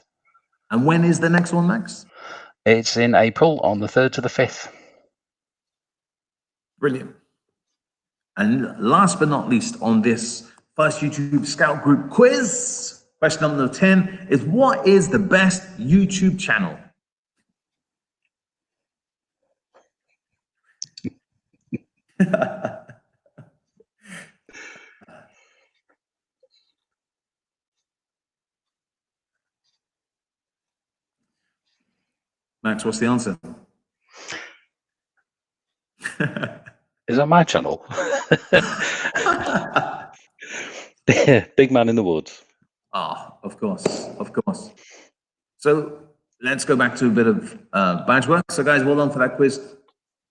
And when is the next one, Max? It's in April on the 3rd to the 5th. Brilliant. And last but not least on this first YouTube Scout Group quiz, question number 10 is, what is the best YouTube channel? Max, what's the answer? Is that my channel? Big Man in the Woods. Ah, of course, of course. So let's go back to a bit of badge work. So guys, well done for that quiz.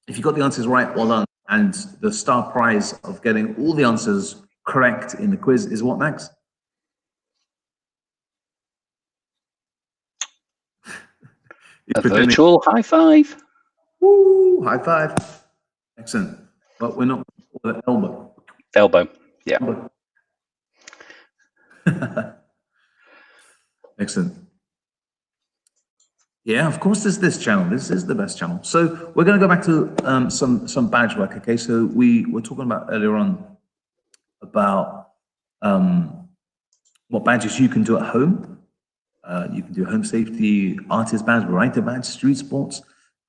If you got the answers right, well done. And the star prize of getting all the answers correct in the quiz is what, Max? A virtual high five. Woo, high five. Excellent. But we're not elbow. Elbow, yeah. Excellent. Yeah, of course, there's this channel. This is the best channel. So we're going to go back to some badge work. Okay, so we were talking about earlier on about what badges you can do at home. You can do home safety, artist badge, writer badge, street sports.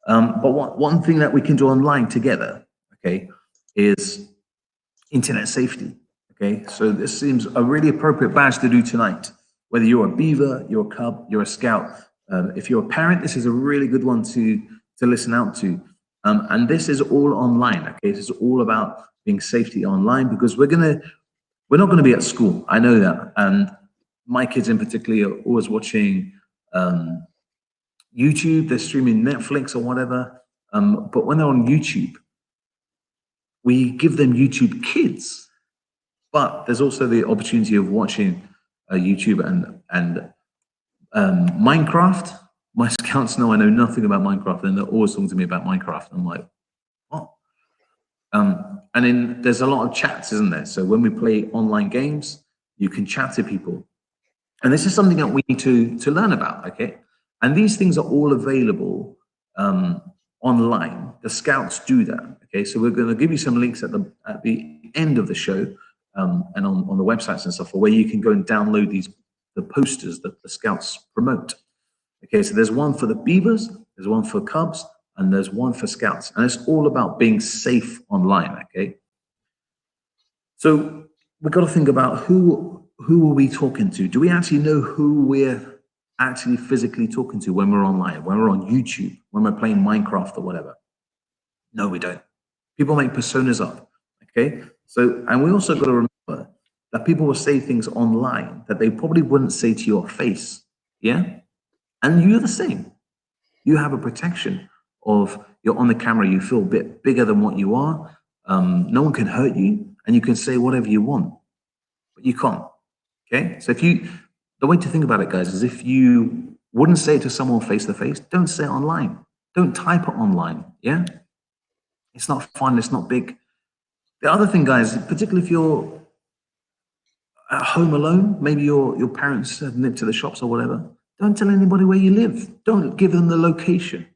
But one thing that we can do online together, okay, is internet safety. Okay, so this seems a really appropriate badge to do tonight. Whether you're a beaver, you're a cub, you're a scout. If you're a parent, this is a really good one to listen out to. And this is all online. Okay, this is all about being safety online, because we're not gonna be at school. I know that, and my kids in particular are always watching YouTube. They're streaming Netflix or whatever. But when they're on YouTube, we give them YouTube Kids. But there's also the opportunity of watching YouTube and Minecraft. My scouts know I know nothing about Minecraft, and they're always talking to me about Minecraft. I'm like, what? And then there's a lot of chats, isn't there? So when we play online games, you can chat to people. And this is something that we need to learn about, okay? And these things are all available online. The scouts do that, okay? So we're going to give you some links at the end of the show and on the websites and stuff, where you can go and download the posters that the scouts promote. Okay, so there's one for the Beavers, there's one for Cubs, and there's one for Scouts. And it's all about being safe online, okay? So we've got to think about who are we talking to? Do we actually know who we're actually physically talking to when we're online, when we're on YouTube, when we're playing Minecraft or whatever? No, we don't. People make personas up, okay? So, and we also got to remember that people will say things online that they probably wouldn't say to your face, yeah? And you're the same. You have a protection of, you're on the camera, you feel a bit bigger than what you are. No one can hurt you, and you can say whatever you want, but you can't, okay? So the way to think about it, guys, is if you wouldn't say it to someone face to face, don't say it online. Don't type it online, yeah? It's not fun, it's not big. The other thing, guys, particularly if you're at home alone, maybe your parents have nipped to the shops or whatever, don't tell anybody where you live. Don't give them the location.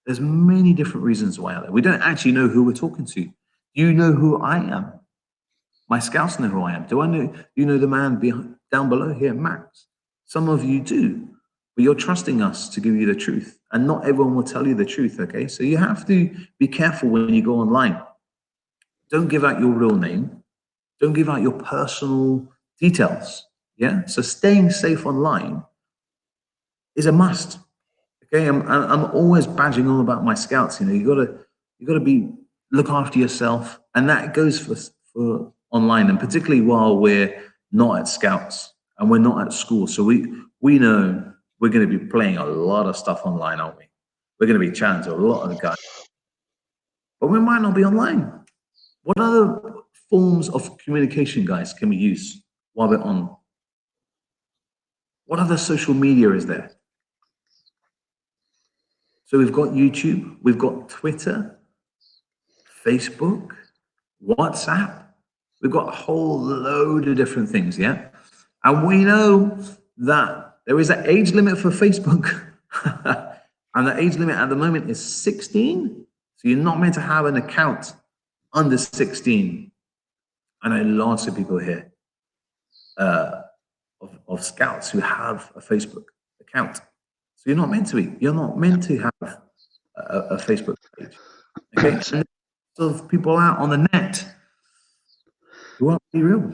There's many different reasons why out there. We don't actually know who we're talking to. You know who I am. My scouts know who I am. Do you know the man down below here, Max? Some of you do, but you're trusting us to give you the truth. And not everyone will tell you the truth, okay? So you have to be careful when you go online. Don't give out your real name. Don't give out your personal details, yeah? So staying safe online is a must. Okay, I'm always badging on about my scouts. You know, you gotta look after yourself, and that goes for online, and particularly while we're not at scouts and we're not at school. So we know we're going to be playing a lot of stuff online, aren't we? We're going to be chatting to a lot of the guys, but we might not be online. What other forms of communication, guys, can we use while we're on? What other social media is there? So we've got YouTube, we've got Twitter, Facebook, WhatsApp. We've got a whole load of different things, yeah? And we know that there is an age limit for Facebook. And the age limit at the moment is 16. So you're not meant to have an account under 16. I know lots of people here of scouts who have a Facebook account. So you're not meant to be. You're not meant to have a Facebook page. Okay. And there's people out on the net who aren't really real.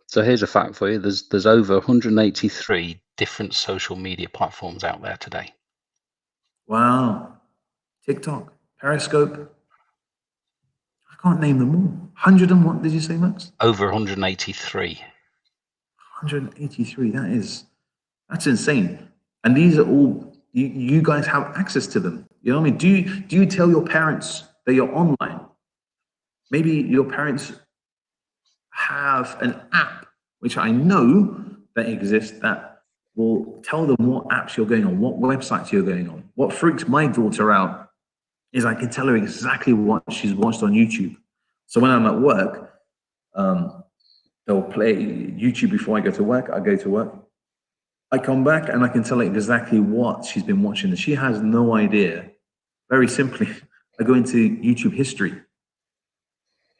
So here's a fact for you. There's over 183 different social media platforms out there today. Wow. TikTok, Periscope. I can't name them all. 100 and what did you say, Max? Over 183. 183. That's insane. And these are all you guys have access to them. You know what I mean? Do you tell your parents that you're online? Maybe your parents have an app, which I know that exists, that will tell them what apps you're going on, what websites you're going on. What freaks my daughter out is I can tell her exactly what she's watched on YouTube. So when I'm at work, they'll play YouTube before I go to work. I go to work. I come back and I can tell her exactly what she's been watching. And she has no idea. Very simply, I go into YouTube history.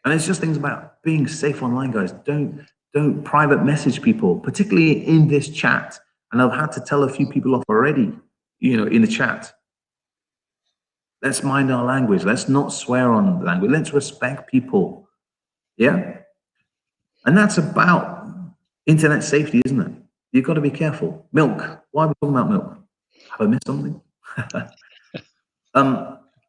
And it's just things about being safe online, guys. Don't private message people, particularly in this chat. And I've had to tell a few people off already, in the chat. Let's mind our language. Let's not swear on the language. Let's respect people. Yeah? And that's about internet safety, isn't it? You've got to be careful. Milk. Why are we talking about milk? Have I missed something?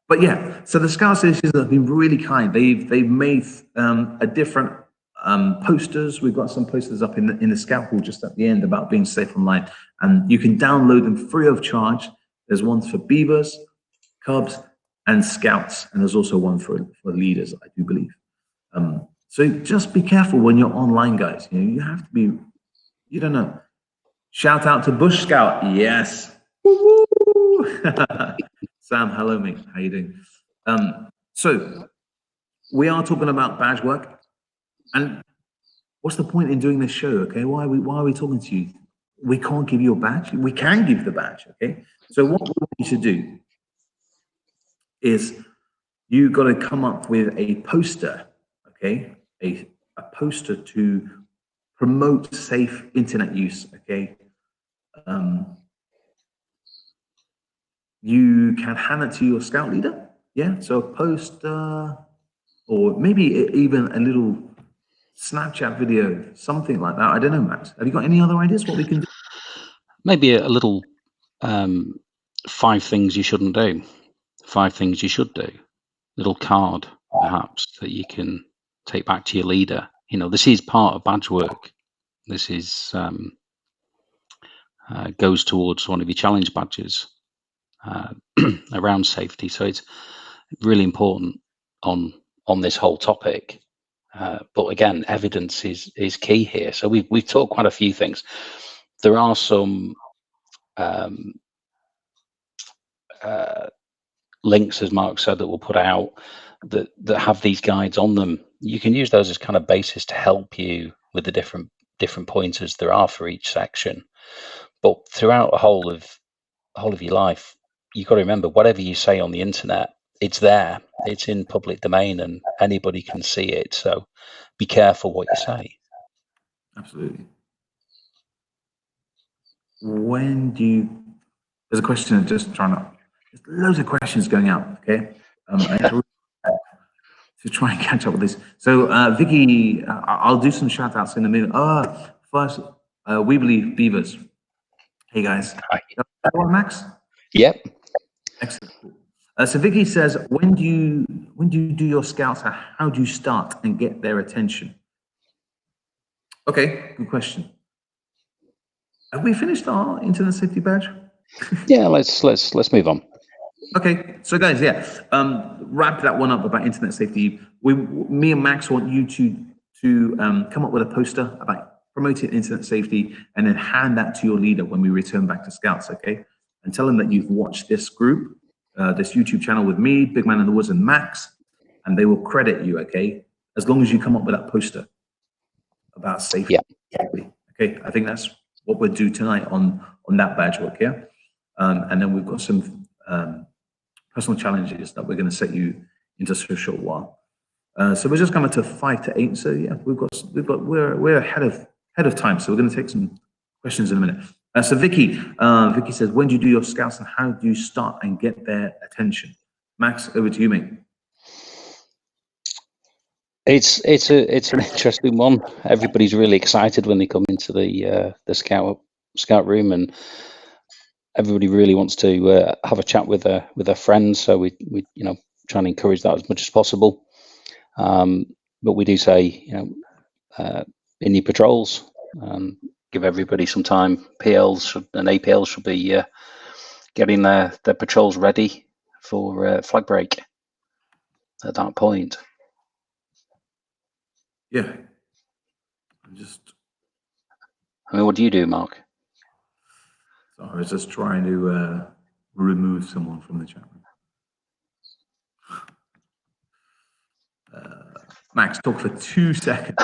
But yeah, so the Scout Association have been really kind. They've made a different posters. We've got some posters up in the Scout Hall just at the end about being safe online, and you can download them free of charge. There's ones for Beavers, Cubs, and Scouts, and there's also one for leaders, I do believe. So just be careful when you're online, guys. You have to be. You don't know. Shout out to Bush Scout. Yes. Sam, hello, mate. How you doing? So we are talking about badge work, and what's the point in doing this show? Okay, why are we talking to you? We can't give you a badge. We can give the badge. Okay. So what we want you to do is you got to come up with a poster. Okay, a poster to promote safe internet use. Okay. You can hand it to your scout leader. Yeah. So a poster, or maybe even a little Snapchat video, something like that. I don't know, Max. Have you got any other ideas what we can do? Maybe a little 5 things you shouldn't do, 5 things you should do. Little card, perhaps, that you can take back to your leader. This is part of badge work. This is goes towards one of your challenge badges around safety. So it's really important on this whole topic. But again, evidence is key here. So we've talked quite a few things. There are some links, as Mark said, that we'll put out that have these guides on them. You can use those as kind of basis to help you with the different pointers there are for each section. But throughout the whole of your life, you've got to remember, whatever you say on the internet, it's there, it's in public domain, and anybody can see it. So be careful what you say. Absolutely. There's a question, just trying to, there's loads of questions going out, okay? To try and catch up with this. So Vicky, I'll do some shout outs in a minute. First, we believe Beavers. Hey guys. Hi. Max? Yep. Excellent. So Vicky says, when do you do your scouts? How do you start and get their attention? Okay, good question. Have we finished our internet safety badge? Yeah, let's move on. Okay, so guys, yeah, wrap that one up about internet safety. Me and Max want you to come up with a poster about promoting internet safety, and then hand that to your leader when we return back to Scouts, okay? And tell them that you've watched this group, this YouTube channel with me, Big Man in the Woods, and Max, and they will credit you, okay? As long as you come up with that poster about safety. Yeah. Okay, I think that's what we'll do tonight on that badge work, yeah? And then we've got some personal challenges that we're going to set you into for a short while. So we're just coming to 5 to 8. So yeah, we're ahead of time. So we're going to take some questions in a minute. So Vicky says, when do you do your scouts and how do you start and get their attention? Max, over to you, mate. It's an interesting one. Everybody's really excited when they come into the scout room, and everybody really wants to have a chat with their friends. So we try and encourage that as much as possible. But we do say, in your patrols, give everybody some time. PLs and APLs should be getting their patrols ready for flag break at that point. Yeah. I mean, what do you do, Mark? So I was just trying to remove someone from the chat room. Max, talk for 2 seconds.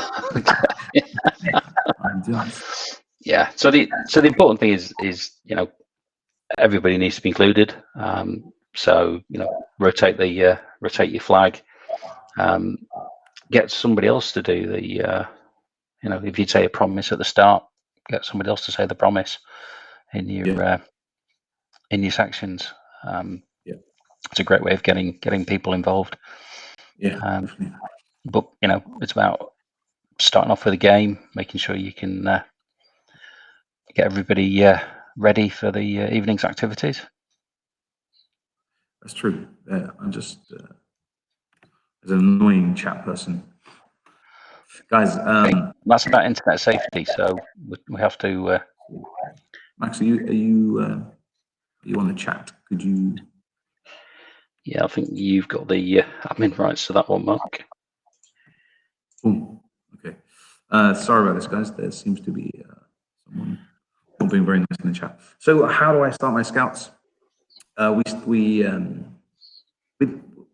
I'm just... Yeah. So the important thing is everybody needs to be included. So rotate your flag. Get somebody else to do the if you say a promise at the start, get somebody else to say the promise in your sections. It's a great way of getting people involved. Yeah. But it's about starting off with a game, making sure you can get everybody ready for the evening's activities. That's true. I'm just as an annoying chat person, guys. That's about internet safety, so we have to. Max, are you on the chat? Could you? Yeah, I think you've got the admin rights to that one, Mark. Boom. Okay. Sorry about this, guys. There seems to be someone not being very nice in the chat. So, how do I start my scouts?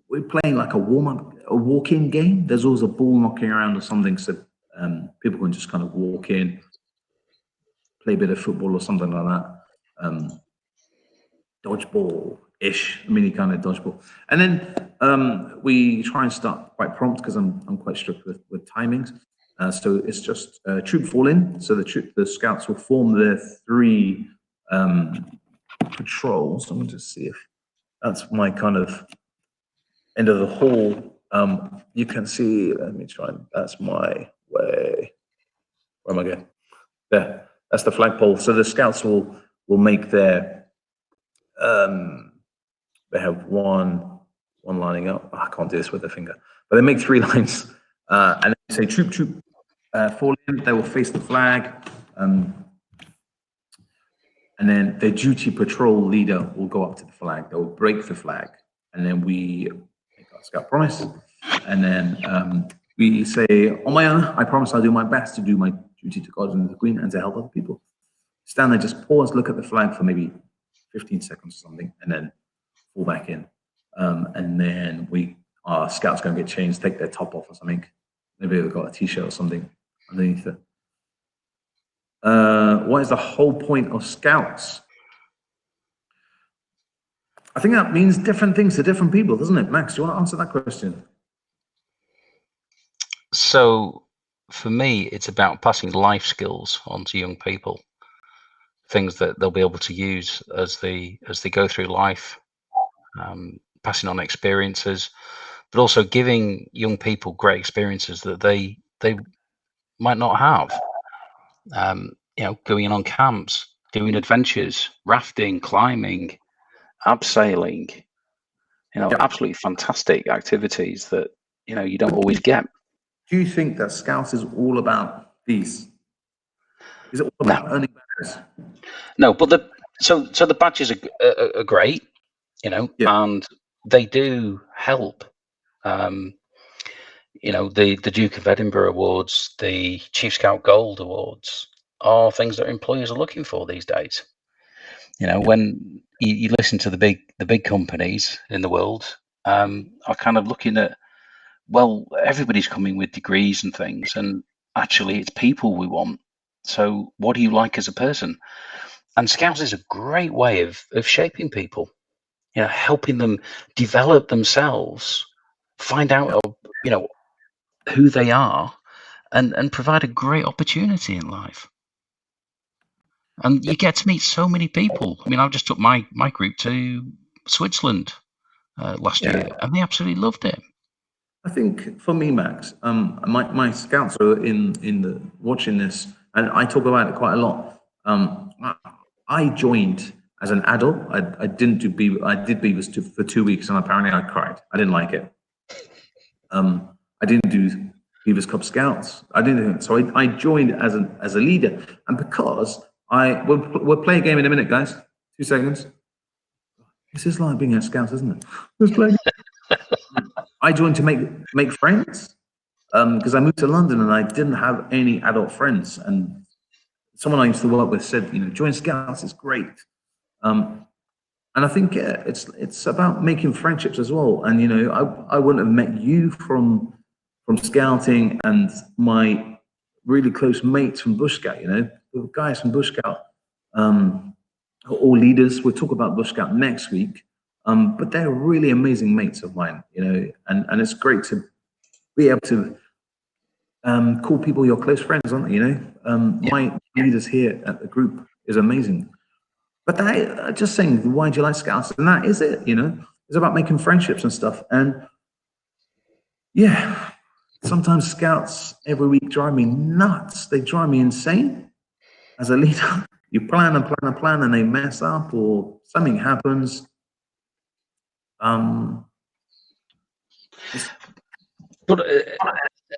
We're playing like a warm-up, a walk-in game. There's always a ball knocking around or something, so people can just kind of walk in, play a bit of football or something like that. Dodgeball-ish, mini kind of dodgeball. And then we try and start quite prompt because I'm quite strict with timings. So it's just troop fall in. So the scouts will form their 3 patrols. I'm going to see if that's my kind of end of the hall. You can see, let me try, that's my way. Where am I going? There, that's the flagpole. So the scouts will make their, they have one lining up. Oh, I can't do this with a finger, but they make 3 lines, and they say troop, fall in. They will face the flag, and then the duty patrol leader will go up to the flag. They will break the flag, and then we make our scout promise, and then we say, on my honor, I promise I'll do my best to do my duty to God and the Queen and to help other people. Stand there, just pause, look at the flag for maybe 15 seconds or something, and then fall back in. And then our scouts go and get changed, take their top off or something. Maybe they've got a t-shirt or something underneath it. What is the whole point of scouts? I think that means different things to different people, doesn't it? Max, do you want to answer that question? So for me, it's about passing life skills on to young people, things that they'll be able to use as they go through life, passing on experiences, but also giving young people great experiences that they might not have. Going on camps, doing adventures, rafting, climbing, abseiling, absolutely fantastic activities that you don't always get. Do you think that Scouts is all about these? Is it all about earning badges? No, but the badges are great, and they do help. The Duke of Edinburgh Awards, the Chief Scout Gold Awards are things that employers are looking for these days. When you listen to the big companies in the world, are kind of looking at, well, everybody's coming with degrees and things, and actually it's people we want. So what do you like as a person? And Scouts is a great way of shaping people, helping them develop themselves, find out, who they are, and provide a great opportunity in life. And you get to meet so many people. I mean, I just took my group to Switzerland last year, and they absolutely loved it. I think for me, Max, my scouts are in the watching this, and I talk about it quite a lot. I joined as an adult. I didn't do Beaver. I did Beavers for 2 weeks, and apparently I cried. I didn't like it. I didn't do Beavers Cub Scouts. I didn't do it. So I joined as a leader, and because we'll play a game in a minute, guys. 2 seconds. This is like being a scout, isn't it? Let's play. I joined to make friends because I moved to London and I didn't have any adult friends. And someone I used to work with said, join Scouts, it's great. And I think it's about making friendships as well. And I wouldn't have met you from Scouting, and my really close mates from Bush Scout. The guys from Bush Scout, are all leaders. We'll talk about Bush Scout next week. But they're really amazing mates of mine, and it's great to be able to call people your close friends, aren't they? My leaders here at the group is amazing. But just saying, why do you like Scouts? And that is it, It's about making friendships and stuff. And sometimes Scouts every week drive me nuts. They drive me insane as a leader. You plan and plan and plan, and they mess up or something happens. But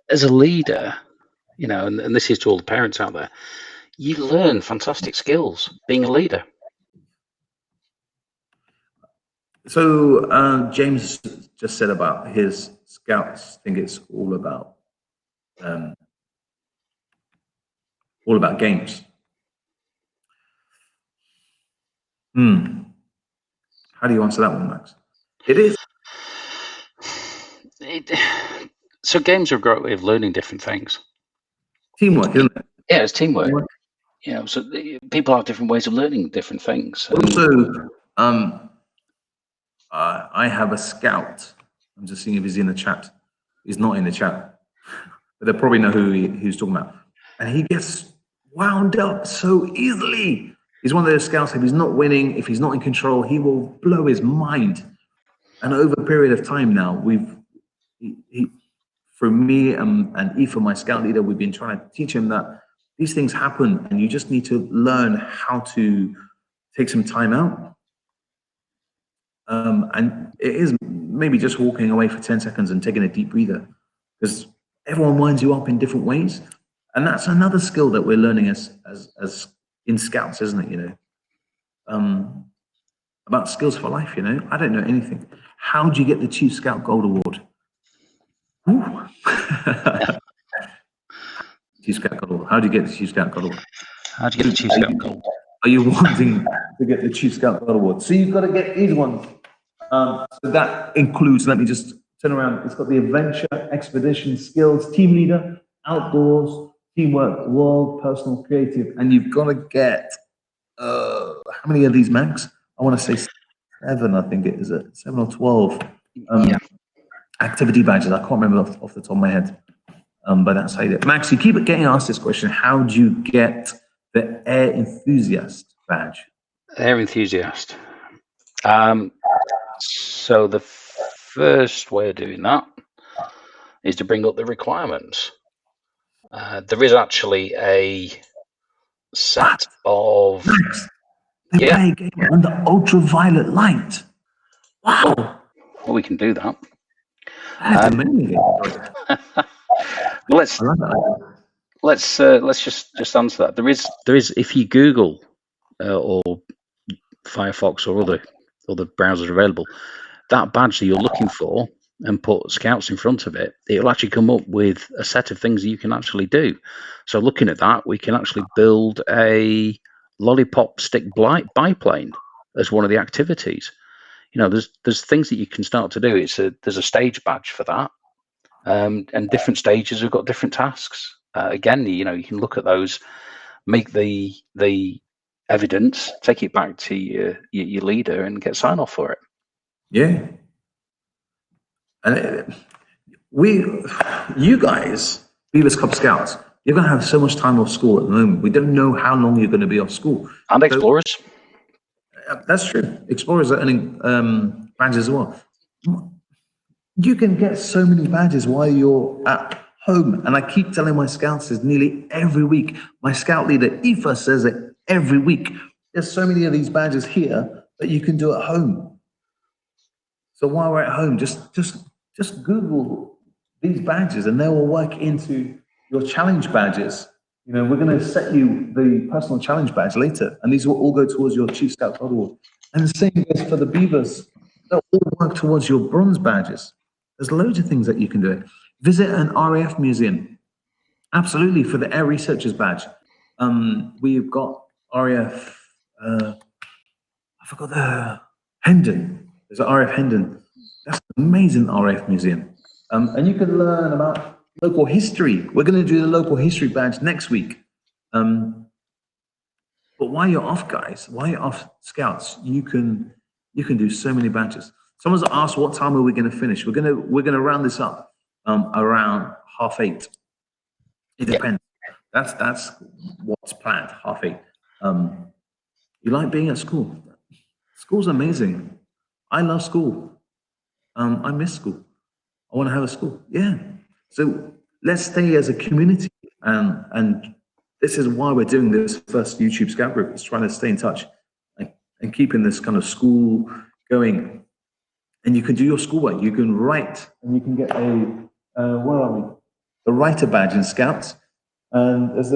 as a leader, and this is to all the parents out there, you learn fantastic skills being a leader. So James just said about his Scouts. I think it's all about games. How do you answer that one, Max? It is. So games are a great way of learning different things. Teamwork, isn't it? Yeah, it's teamwork. So people have different ways of learning different things. Also, I have a Scout. I'm just seeing if he's in the chat. He's not in the chat, but they probably know who he's talking about. And he gets wound up so easily. He's one of those Scouts. If he's not winning, if he's not in control, he will blow his mind. And over a period of time now, for me and Aoife, my Scout leader, we've been trying to teach him that these things happen, and you just need to learn how to take some time out. And it is maybe just walking away for 10 seconds and taking a deep breather, because everyone winds you up in different ways. And that's another skill that we're learning as in Scouts, isn't it? About skills for life, I don't know anything. How do you get the Chief Scout Gold Award? Chief Scout Gold Award. How do you get the Chief Scout Gold Award? How do you get the Chief Scout Gold? Are you wanting to get the Chief Scout Gold Award? So you've got to get these ones. So that includes, let me just turn around. It's got the Adventure, Expedition, Skills, Team Leader, Outdoors, Teamwork, World, Personal, Creative. And you've got to get, how many of these, Max? I want to say 7, I think it is. 7 or 12 activity badges. I can't remember off the top of my head. But that's how you do it. Max, you keep getting asked this question. How do you get the Air Enthusiast badge? Air Enthusiast. So the first way of doing that is to bring up the requirements. There is actually a set of... Max, they play a game under ultraviolet light. Wow. Well, we can do that. That's amazing. Let's just answer that. There is if you Google or Firefox or other browsers available, that badge that you're looking for, and put Scouts in front of it, it'll actually come up with a set of things that you can actually do. So looking at that, we can actually build a lollipop stick biplane as one of the activities. There's things that you can start to do. There's a stage badge for that, and different stages have got different tasks. Again, you can look at those, make the evidence, take it back to your leader, and get sign off for it. Yeah. And you guys, Beavers Cub Scouts, you're going to have so much time off school at the moment. We don't know how long you're going to be off school. And So, explorers. that's true. Explorers are earning badges as well. You can get so many badges while you're at home. And I keep telling my scouts this nearly every week. My scout leader, Aoife, says it every week. There's so many of these badges here that you can do at home. So while we're at home, just Google these badges and they will work into your challenge badges. You know, we're going to set you the personal challenge badge later, and these will all go towards your Chief Scout award. And the same goes for the Beavers. They'll all work towards your bronze badges. There's loads of things that you can do. Visit an RAF museum. Absolutely, for the Air Researchers badge. We've got RAF, I forgot the Hendon. There's an RAF Hendon. That's an amazing RAF museum. And you can learn about local history. We're going to do the local history badge next week. But while you're off, guys, while you're off Scouts, you can do so many badges. Someone's asked, what time are we going to finish? We're going to round this up around 8:30. It depends. That's what's planned. 8:30. You like being at school? School's amazing. I love school. I miss school. I want to have a school. Yeah. So let's stay as a community. And this is why we're doing this first YouTube Scout group. It's trying to stay in touch and keeping this kind of school going. And you can do your schoolwork. You can write, and you can get where are we? The writer badge in Scouts. And there's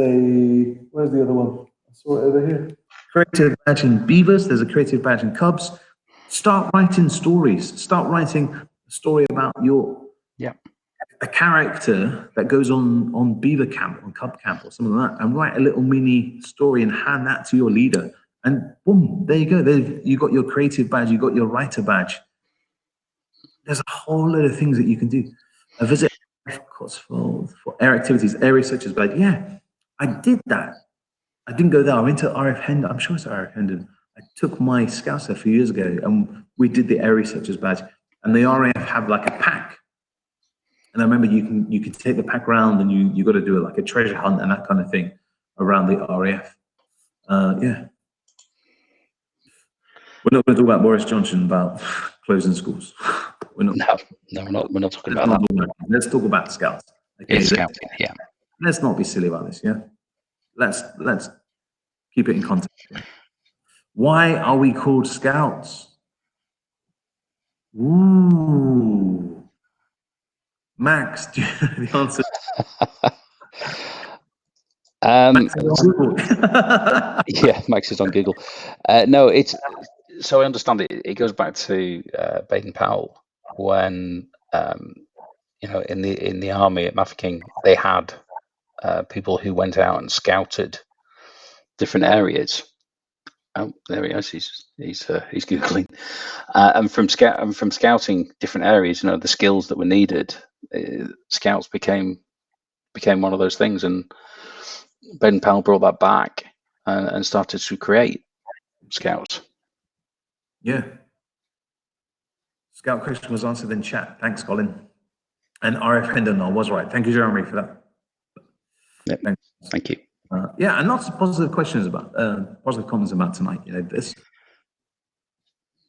where's the other one? I saw it over here. Creative badge in Beavers. There's a creative badge in Cubs. Start writing stories. Start writing a story about a character that goes on Beaver camp, on Cub camp, or something like that, and write a little mini story and hand that to your leader. And boom, there you go. You got your creative badge. You got your writer badge. There's a whole lot of things that you can do. A visit Cotswold for air activities, air researchers badge. Yeah, I did that. I didn't go there. I went to RF Hendon. I'm sure it's RF Hendon. I took my scouts there a few years ago, and we did the air researchers badge. And the RAF have like a pack. And I remember you can take the pack around, and you got to do like a treasure hunt and that kind of thing around the RAF. Yeah. We're not going to talk about Boris Johnson about closing schools. We're not. No, we're not talking about that. Let's talk about Scouts. Okay, It's Scouting, yeah. Let's not be silly about this. Yeah. Let's keep it in context. Why are we called Scouts? Ooh. Max, do you know the answer? Max is on Google. Yeah, Max is on Google. No, it's so I understand it. It goes back to Baden-Powell when in the army at Mafeking they had people who went out and scouted different areas. Oh, there he is. He's googling. And from scouting different areas, the skills that were needed, scouts became one of those things. And Baden-Powell brought that back and started to create scouts. Yeah. Scout question was answered in chat. Thanks, Colin. And RF Hendon, I was right. Thank you, Jeremy, for that. Yep. Thanks. Thank you. Yeah, and lots of positive questions about positive comments about tonight. This.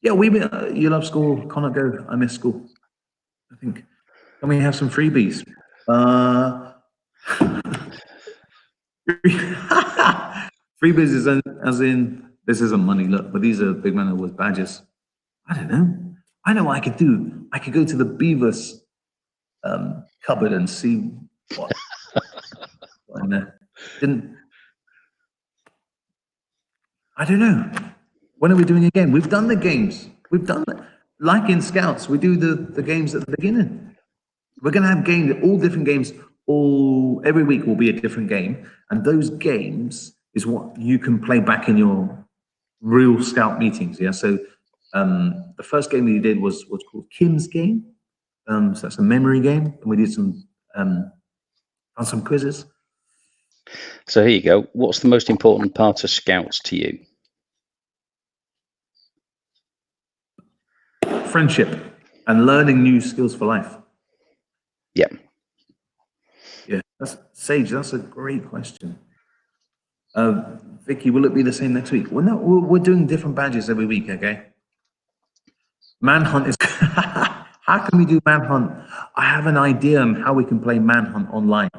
Yeah, you love school. Connor, go. I miss school. I think. Can we have some freebies? Freebies is as in this isn't money. Look, but these are big men with badges. I don't know. I know what I could do. I could go to the Beavers cupboard and see what in there. I don't know. When are we doing again? We've done the games. We've done it. Like in Scouts, we do the games at the beginning. We're going to have games, all different games. Every week will be a different game, and those games is what you can play back in your real Scout meetings. Yeah. So the first game we did was what's called Kim's game. So that's a memory game, and we did some quizzes. So here you go. What's the most important part of Scouts to you? Friendship and learning new skills for life. Yeah. Yeah, that's Sage. That's a great question. Vicky, will it be the same next week? Well, no, we're doing different badges every week. Okay. Manhunt is. How can we do Manhunt? I have an idea on how we can play Manhunt online.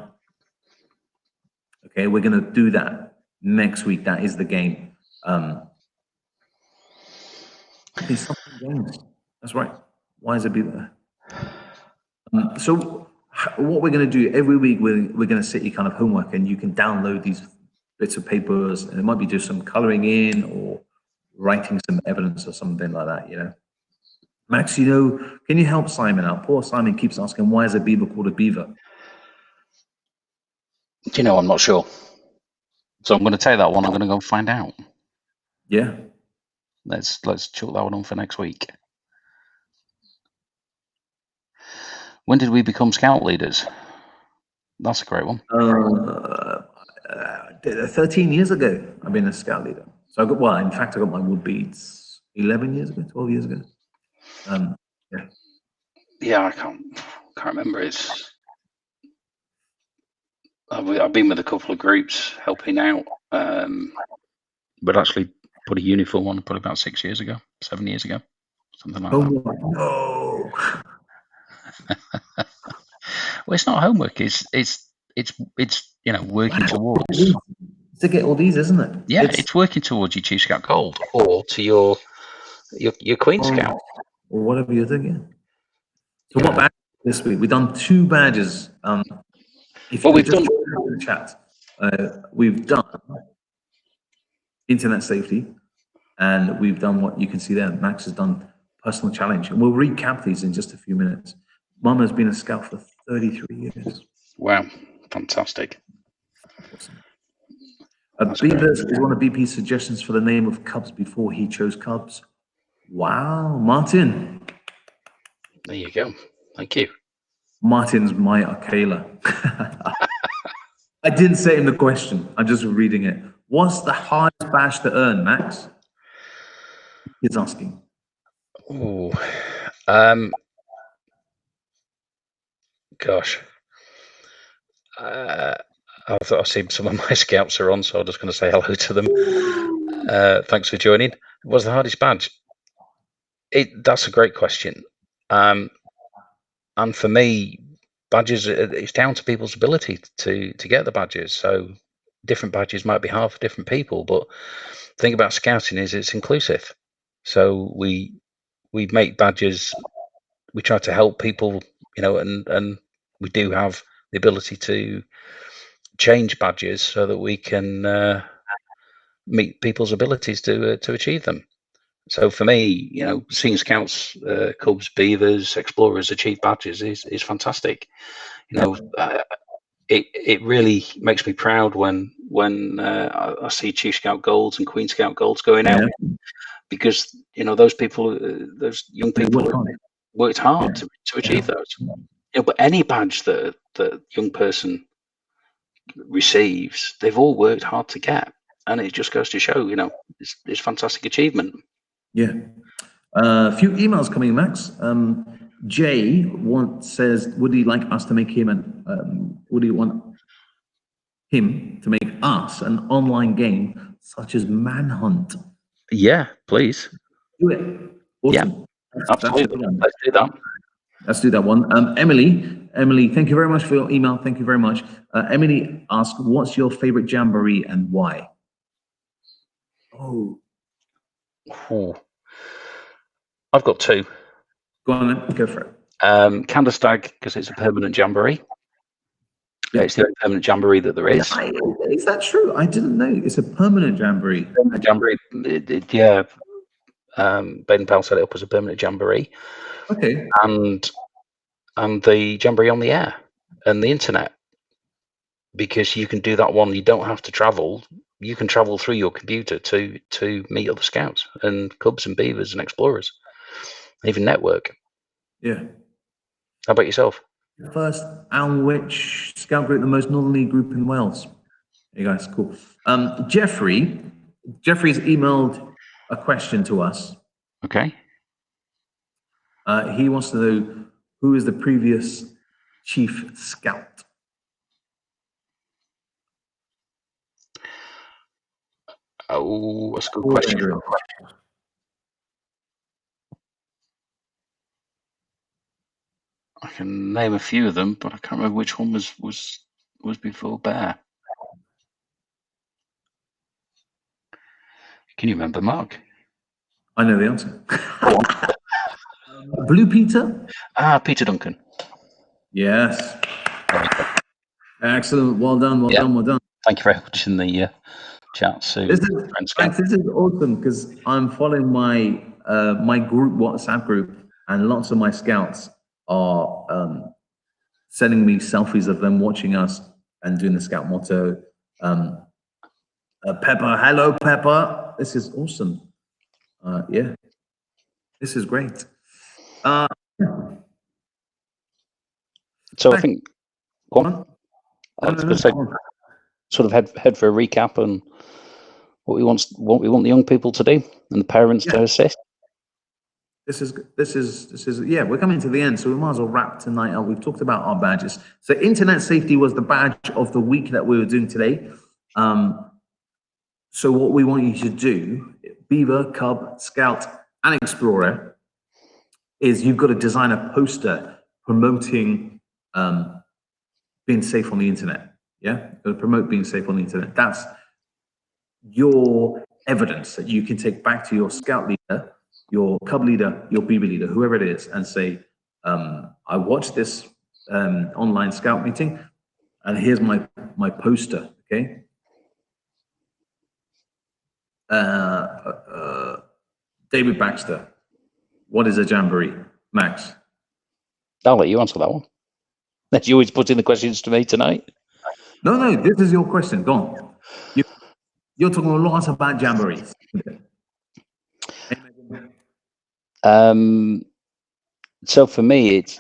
Okay, we're gonna do that next week. That is the game. Okay, something games. That's right. Why is it be there? So what we're going to do every week, we're going to set you kind of homework, and you can download these bits of papers, and it might be just some coloring in or writing some evidence or something like that. Max, can you help Simon out? Poor Simon keeps asking, why is a beaver called a beaver? Do you know, I'm not sure. So I'm going to take that one. I'm going to go and find out. Yeah. Let's chalk that one on for next week. When did we become Scout leaders? That's a great one. 13 years ago, I've been a scout leader. So in fact, I got my wood beads 11 years ago, 12 years ago. Yeah. Yeah, I can't remember. I've been with a couple of groups helping out, but actually put a uniform on probably about 6 years ago, 7 years ago, something like that. No. Well, it's not homework. It's working towards. To get all these, isn't it? Yeah, it's working towards your Chief Scout Gold or to your Queen Scout or whatever you're thinking. So what badge this week? We've done 2 badges. We've done in the chat. We've done internet safety, and we've done what you can see there. Max has done personal challenge, and we'll recap these in just a few minutes. Mum has been a scout for 33 years. Wow, fantastic. Awesome. Beavers is one of BP's suggestions for the name of Cubs before he chose Cubs. Wow, Martin. There you go. Thank you. Martin's my Akela. I didn't say in the question. I'm just reading it. What's the hardest badge to earn, Max? He's asking. Oh, gosh. I've seen some of my scouts are on, so I'm just going to say hello to them. Thanks for joining. What's the hardest badge? That's a great question. And for me, badges, it's down to people's ability to get the badges. So different badges might be hard for different people, but the thing about scouting is it's inclusive. So we make badges, we try to help people, and we do have the ability to change badges so that we can meet people's abilities to achieve them. So for me, seeing Scouts, Cubs, Beavers, Explorers achieve badges is fantastic. It really makes me proud when I see Chief Scout Golds and Queen Scout Golds going out, because those people, those young people, worked hard to achieve those. But any badge that young person receives, they've all worked hard to get, and it just goes to show, it's fantastic achievement. Yeah. A few emails coming, Max. Jay says, would he like us to make him would he want him to make us an online game such as Manhunt? Yeah, please. Do it. Awesome. Yeah, absolutely. Let's do that. Let's do that one. Emily, thank you very much for your email. Thank you very much. Emily asked, what's your favorite Jamboree and why? Oh. I've got 2. Go on then, go for it. Candlestag, because it's a permanent Jamboree. Yeah. It's the only permanent Jamboree that there is. Is that true? I didn't know. It's a permanent Jamboree. Jamboree, yeah. Baden Powell set it up as a permanent Jamboree. Okay. And the Jamboree on the air and the internet, because you can do that one. You don't have to travel. You can travel through your computer to meet other Scouts and Cubs and Beavers and Explorers, even network. Yeah. How about yourself? First and which Scout group, the most northerly group in Wales? Hey guys, cool. Jeffrey's emailed a question to us. Okay. He wants to know who is the previous chief scout. Oh, that's a good question. I can name a few of them, but I can't remember which one was before Bear. Can you remember, Mark? I know the answer. Blue Peter? Peter Duncan. Yes. Excellent. Well done. Well done. Thank you very much in the chat. So this is awesome because I'm following my my group WhatsApp group, and lots of my scouts are sending me selfies of them watching us and doing the scout motto. Pepper, hello Pepper. This is awesome. Yeah, this is great. So I think, go on. I was going to say, sort of head for a recap on what we want the young people to do and the parents to assist. This is yeah, we're coming to the end, so we might as well wrap tonight up. We've talked about our badges. So internet safety was the badge of the week that we were doing today. So what we want you to do, Beaver, Cub, Scout, and Explorer, is you've got to design a poster promoting being safe on the internet. Yeah, you've got to promote being safe on the internet. That's your evidence that you can take back to your Scout leader, your Cub leader, your Beaver leader, whoever it is, and say, I watched this online Scout meeting, and here's my poster, okay? David Baxter, what is a Jamboree? Max? I'll let you answer that one. That you always put in the questions to me tonight. No, this is your question. Go on. You're talking a lot about Jamborees. So for me, it's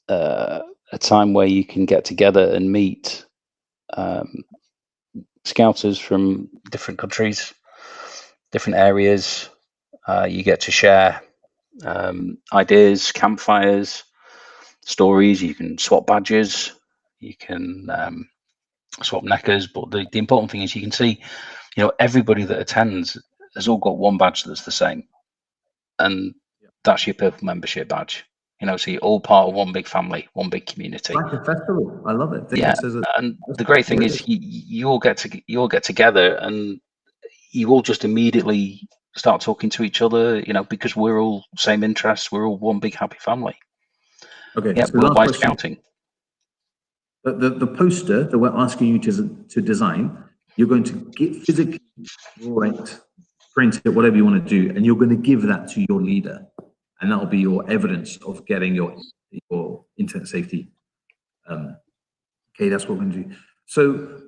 a time where you can get together and meet scouters from different countries, different areas. You get to share ideas, campfires, stories. You can swap badges. You can swap neckers. But the important thing is you can see, everybody that attends has all got one badge that's the same, and that's your purple membership badge. So you're all part of one big family, one big community. Like a festival, I love it. And the great thing is you all get together, and you all just immediately start talking to each other. Because we're all same interests. We're all one big happy family. Okay. Yeah, so worldwide scouting. The poster that we're asking you to design, you're going to get physically print it, whatever you want to do, and you're going to give that to your leader, and that'll be your evidence of getting your internet safety. Okay, that's what we're going to do. So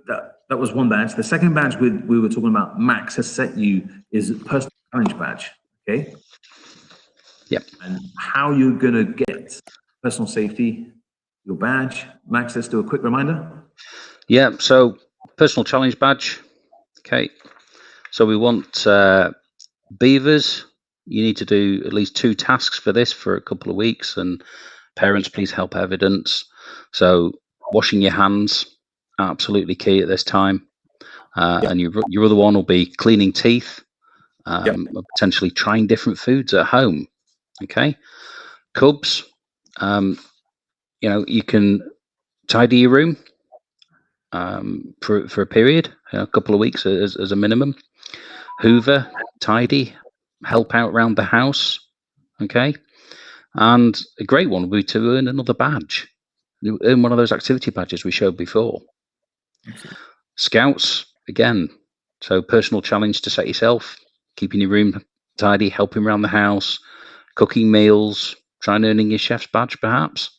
that was one badge. The second badge we were talking about, Max has set you, is personal challenge badge. Okay. Yep. And how you're going to get personal safety, your badge. Max, let's do a quick reminder. Yeah. So personal challenge badge. Okay. So we want Beavers. You need to do at least 2 tasks for this for a couple of weeks, and parents, please help evidence. So washing your hands, absolutely key at this time. And your other one will be cleaning teeth, potentially trying different foods at home. Okay. Cubs, you can tidy your room for a period, a couple of weeks as a minimum. Hoover, tidy, help out around the house. Okay. And a great one would be to earn another badge. You earn one of those activity badges we showed before. Scouts, again, so personal challenge to set yourself, keeping your room tidy, helping around the house, cooking meals, trying earning your chef's badge perhaps.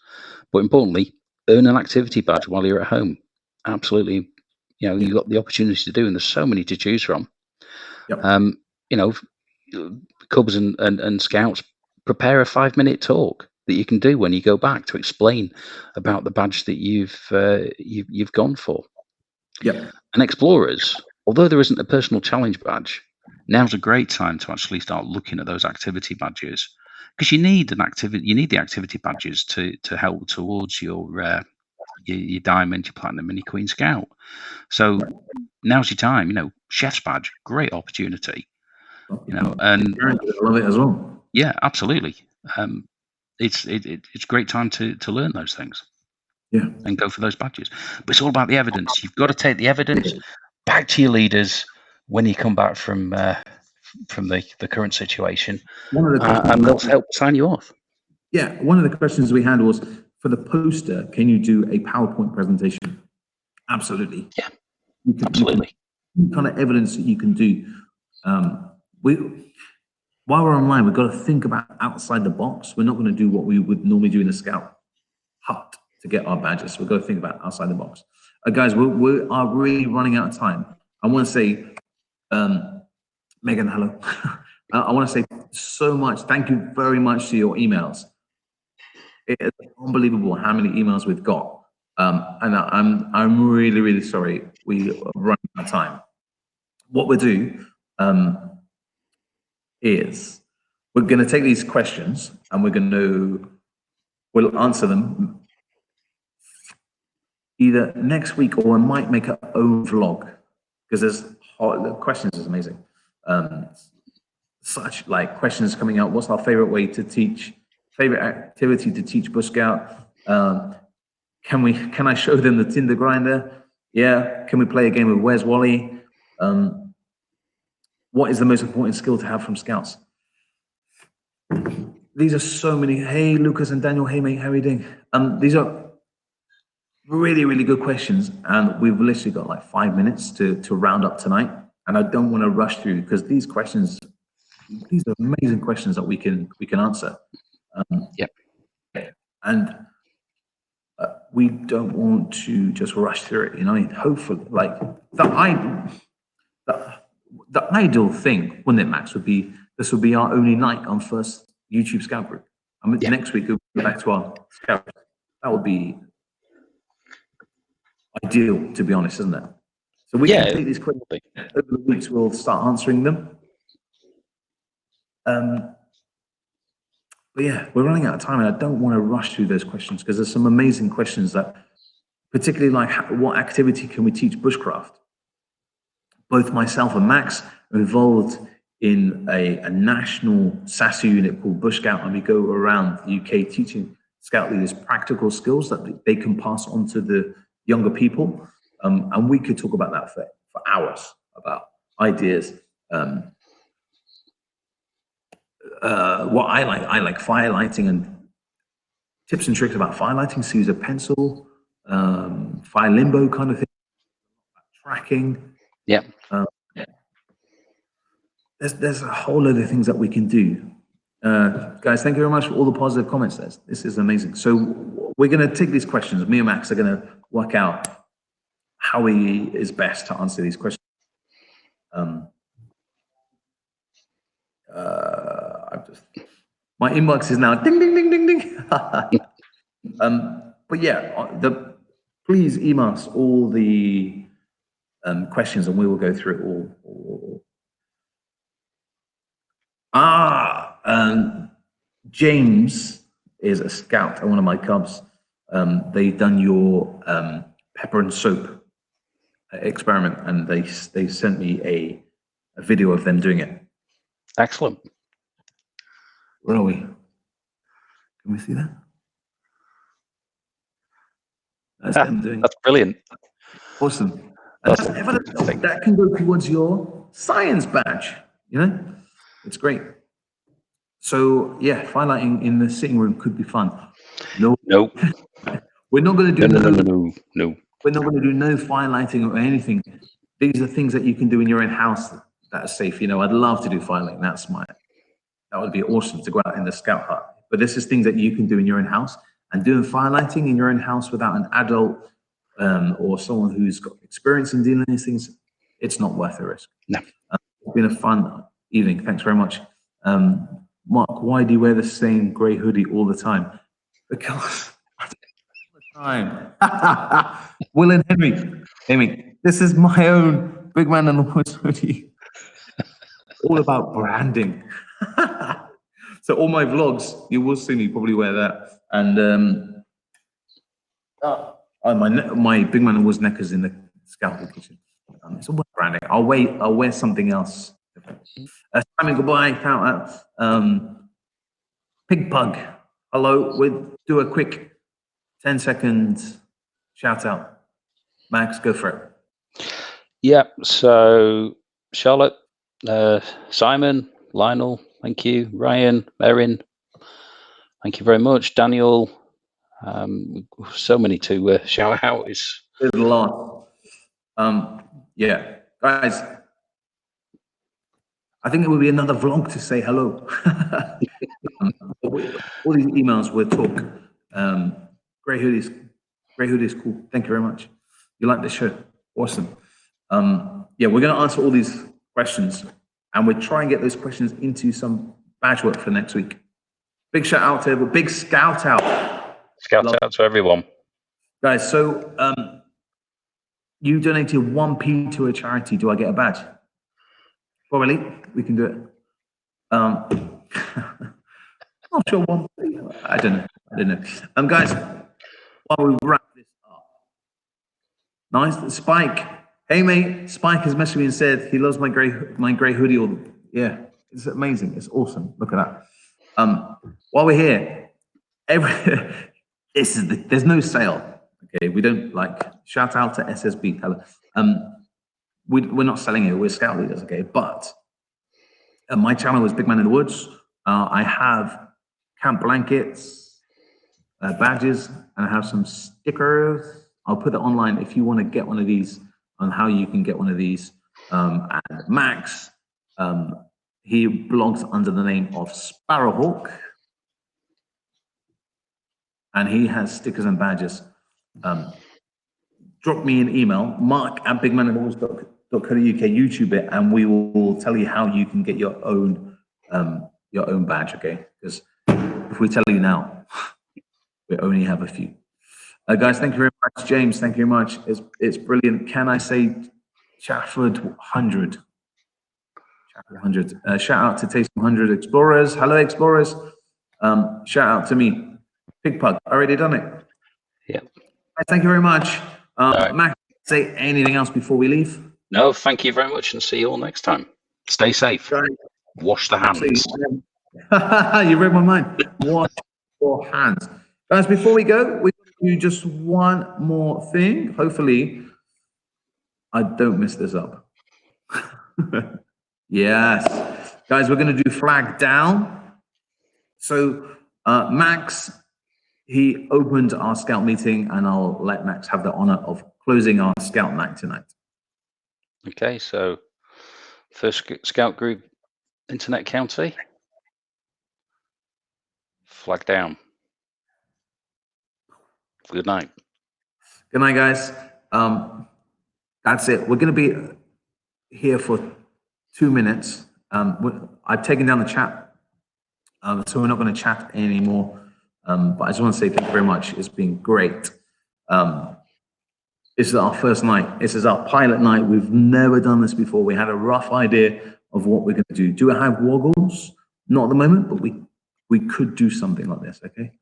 But importantly, earn an activity badge while you're at home. Absolutely, you've got the opportunity to do, and there's so many to choose from. Cubs and Scouts, prepare a 5-minute talk that you can do when you go back to explain about the badge that you've gone for. Yeah. And explorers, although there isn't a personal challenge badge, now's a great time to actually start looking at those activity badges, because you need the activity badges to help towards your diamond, your platinum, and your queen scout. So now's your time. Chef's badge, great opportunity. And I love it as well. yeah, absolutely. It's a great time to learn those things. Yeah. And go for those badges. But it's all about the evidence. You've got to take the evidence back to your leaders when you come back from the current situation, and they'll help sign you off. Yeah, one of the questions we had was, for the poster, can you do a PowerPoint presentation? Absolutely. Yeah, absolutely. Kind of evidence that you can do. While we're online, we've got to think about outside the box. We're not going to do what we would normally do in a scout hut to get our badges. We've got to think about outside the box. Guys, we are really running out of time. I want to say, Megan, hello. I want to say so much. Thank you very much for your emails. It is unbelievable how many emails we've got. And I'm really, really sorry we are running out of time. What we'll do is we're going to take these questions and we'll answer them either next week, or I might make our own vlog, because the questions is amazing. Such like questions coming out. What's our favorite way to teach? Favorite activity to teach Bush Scout? Can I show them the Tinder grinder? Yeah. Can we play a game of Where's Wally? What is the most important skill to have from Scouts? These are so many. Hey, Lucas and Daniel. Hey, mate, how are you doing? These are really, really good questions, and we've literally got like 5 minutes to round up tonight. And I don't want to rush through, because these are amazing questions that we can answer. Yep. And we don't want to just rush through it. Hopefully, like the ideal thing, wouldn't it, Max, would be this would be our only night on first YouTube Scout group. Next week we'll go back to our Scout. That would be ideal, to be honest, isn't it? So we can take these questions over the weeks. We'll start answering them. But yeah, we're running out of time, and I don't want to rush through those questions, because there's some amazing questions that, particularly like what activity can we teach bushcraft? Both myself and Max are involved in a national SASU unit called Bush Scout, and we go around the UK teaching Scout leaders practical skills that they can pass on to the younger people. And we could talk about that for hours, about ideas. What I like firelighting, and tips and tricks about firelighting. So use a pencil, fire limbo kind of thing, tracking. Yeah. There's a whole load of things that we can do. Guys, thank you very much for all the positive comments. This is amazing. So we're going to take these questions. Me and Max are going to work out how is best to answer these questions. My inbox is now ding ding ding ding ding. But yeah, please email us all the questions, and we will go through it all. James is a scout at one of my cubs. They've done your pepper and soap experiment, and they sent me a video of them doing it. Excellent. Where are we? Can we see that? That's them doing. That's brilliant. Awesome. That can go towards your science badge. It's great. So yeah, firelighting in the sitting room could be fun. No. We're not going to do no. We're not going to do no firelighting or anything. These are things that you can do in your own house that are safe. I'd love to do firelighting. That would be awesome, to go out in the scout hut. But this is things that you can do in your own house, and doing firelighting in your own house without an adult or someone who's got experience in dealing with these things, it's not worth the risk. No. It's been a fun evening. Thanks very much. Mark, why do you wear the same grey hoodie all the time? Because all the time. Will and Henry, This is my own Big Man in the Woods hoodie. All about branding. So all my vlogs, you will see me probably wear that. And my Big Man in the Woods neck is in the Scalpel kitchen. It's all about branding. I'll wear something else. Simon, goodbye. Count out. Pig Pug. Hello. We'll do a quick 10-second shout out. Max, go for it. Yeah. So Charlotte, Simon, Lionel, thank you. Ryan, Erin, thank you very much. Daniel, so many to shout out. There's a lot. Yeah, guys, I think it will be another vlog to say hello. All these emails will talk. Grey hoodies, cool. Thank you very much. You like the show? Awesome. Yeah, we're going to answer all these questions, and we'll try and get those questions into some badge work for next week. Big shout out to everyone. Big scout out. Shout out to everyone. Guys, so you donated 1p to a charity. Do I get a badge? Probably. We can do it. Not sure 1p. I don't know. Guys, while we wrap this up. Nice. Spike. Hey, mate. Spike has messaged me and said he loves my grey hoodie. Yeah, it's amazing. It's awesome. Look at that. While we're here, there's no sale. Okay, we don't shout out to SSB. We're not selling it. We're scout leaders. Okay, but my channel is Big Man in the Woods. I have camp blankets, badges, and I have some stickers. I'll put it online if you want to get one of these, on how you can get one of these. And Max, he blogs under the name of Sparrowhawk, and he has stickers and badges. Drop me an email, mark@bigmaninthewoods.co.uk, YouTube it, and we will tell you how you can get your own badge. Okay, because if we tell you now, we only have a few. Guys, thank you very much. James, thank you very much. It's brilliant. Can I say Chafford 100? Chafford 100. Shout out to Taste 100 Explorers. Hello, Explorers. Shout out to me. Pig Pug, already done it. Yeah. Thank you very much. Right. Max, say anything else before we leave? No, thank you very much, and see you all next time. Stay safe. Guys, wash the hands. You read my mind. Wash your hands. Guys, before we go, we're going to do just one more thing. Hopefully, I don't mess this up. Yes. Guys, we're going to do flag down. So, Max, he opened our scout meeting, and I'll let Max have the honor of closing our scout night tonight. Okay, so first scout group, Internet County. Flag down. Good night. Good night, guys. That's it. We're going to be here for 2 minutes. I've taken down the chat, so we're not going to chat anymore. But I just want to say thank you very much. It's been great. This is our first night. This is our pilot night. We've never done this before. We had a rough idea of what we're going to do. Do I have woggles? Not at the moment, but we could do something like this, okay?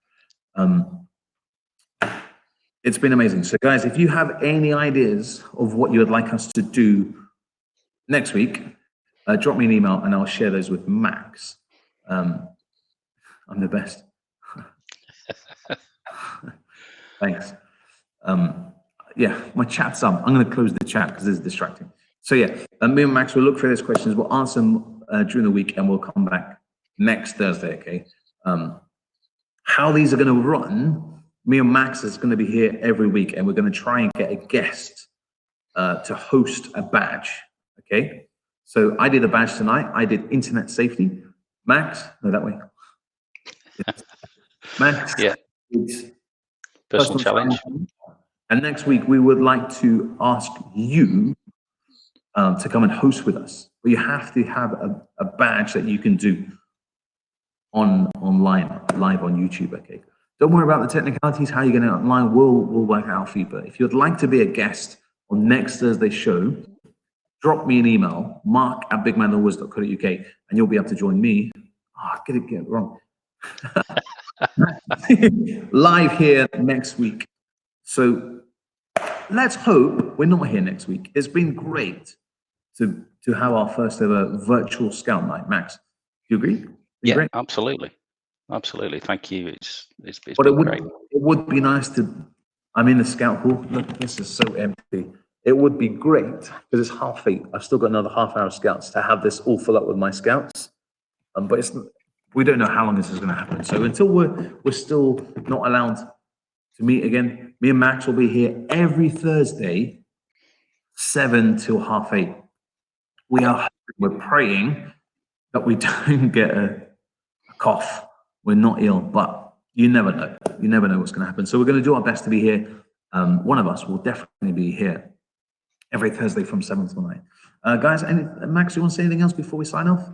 It's been amazing. So guys, if you have any ideas of what you would like us to do next week, drop me an email and I'll share those with Max. I'm the best. Thanks. Yeah, my chat's up. I'm going to close the chat because it's distracting. So yeah, me and Max will look for those questions. We'll answer them during the week, and we'll come back next Thursday. Okay. How these are going to run? Me and Max is going to be here every week, and we're going to try and get a guest to host a badge. Okay. So I did a badge tonight. I did internet safety. Max, no, that way. Max, yeah. Personal challenge. And next week, we would like to ask you to come and host with us. But you have to have a badge that you can do online, live on YouTube, okay? Don't worry about the technicalities, how you're going to online, we'll work it out for you. But if you'd like to be a guest on next Thursday's show, drop me an email, mark@bigmanalways.co.uk, and you'll be able to join me. Get it wrong. Live here next week. So let's hope we're not here next week. It's been great to have our first ever virtual Scout night. Max, do you agree? Yeah, great? Absolutely. Thank you. It's But been great. It would be nice to. I'm in the Scout hall. Look, this is so empty. It would be great because it's 8:30. I've still got another half hour of Scouts to have this all fill up with my Scouts. But we don't know how long this is going to happen. So until we're still not allowed to meet again, me and Max will be here every Thursday, 7 till 8:30. We're praying that we don't get a cough. We're not ill, but you never know. You never know what's going to happen. So we're going to do our best to be here. One of us will definitely be here every Thursday from 7 till 9. Guys, Max, you want to say anything else before we sign off?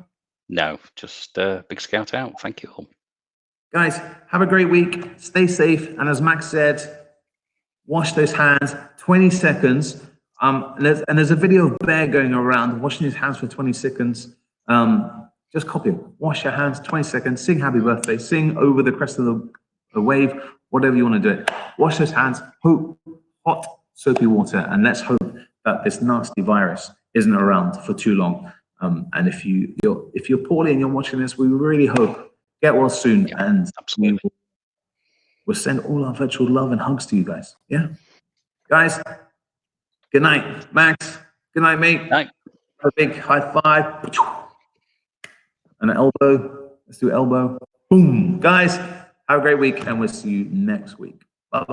No, just Big Scout out. Thank you all. Guys, have a great week. Stay safe. And as Max said, wash those hands, 20 seconds. There's a video of Bear going around washing his hands for 20 seconds. Just copy it. Wash your hands, 20 seconds. Sing happy birthday. Sing over the crest of the wave. Whatever you want to do it. Wash those hands. Hot soapy water. And let's hope that this nasty virus isn't around for too long. And if you're poorly and you're watching this, we really hope get well soon. Yeah, and absolutely. we'll send all our virtual love and hugs to you guys. Yeah, guys. Good night, Max. Good night, mate. Night. A big high five and an elbow. Let's do elbow. Boom, guys. Have a great week, and we'll see you next week.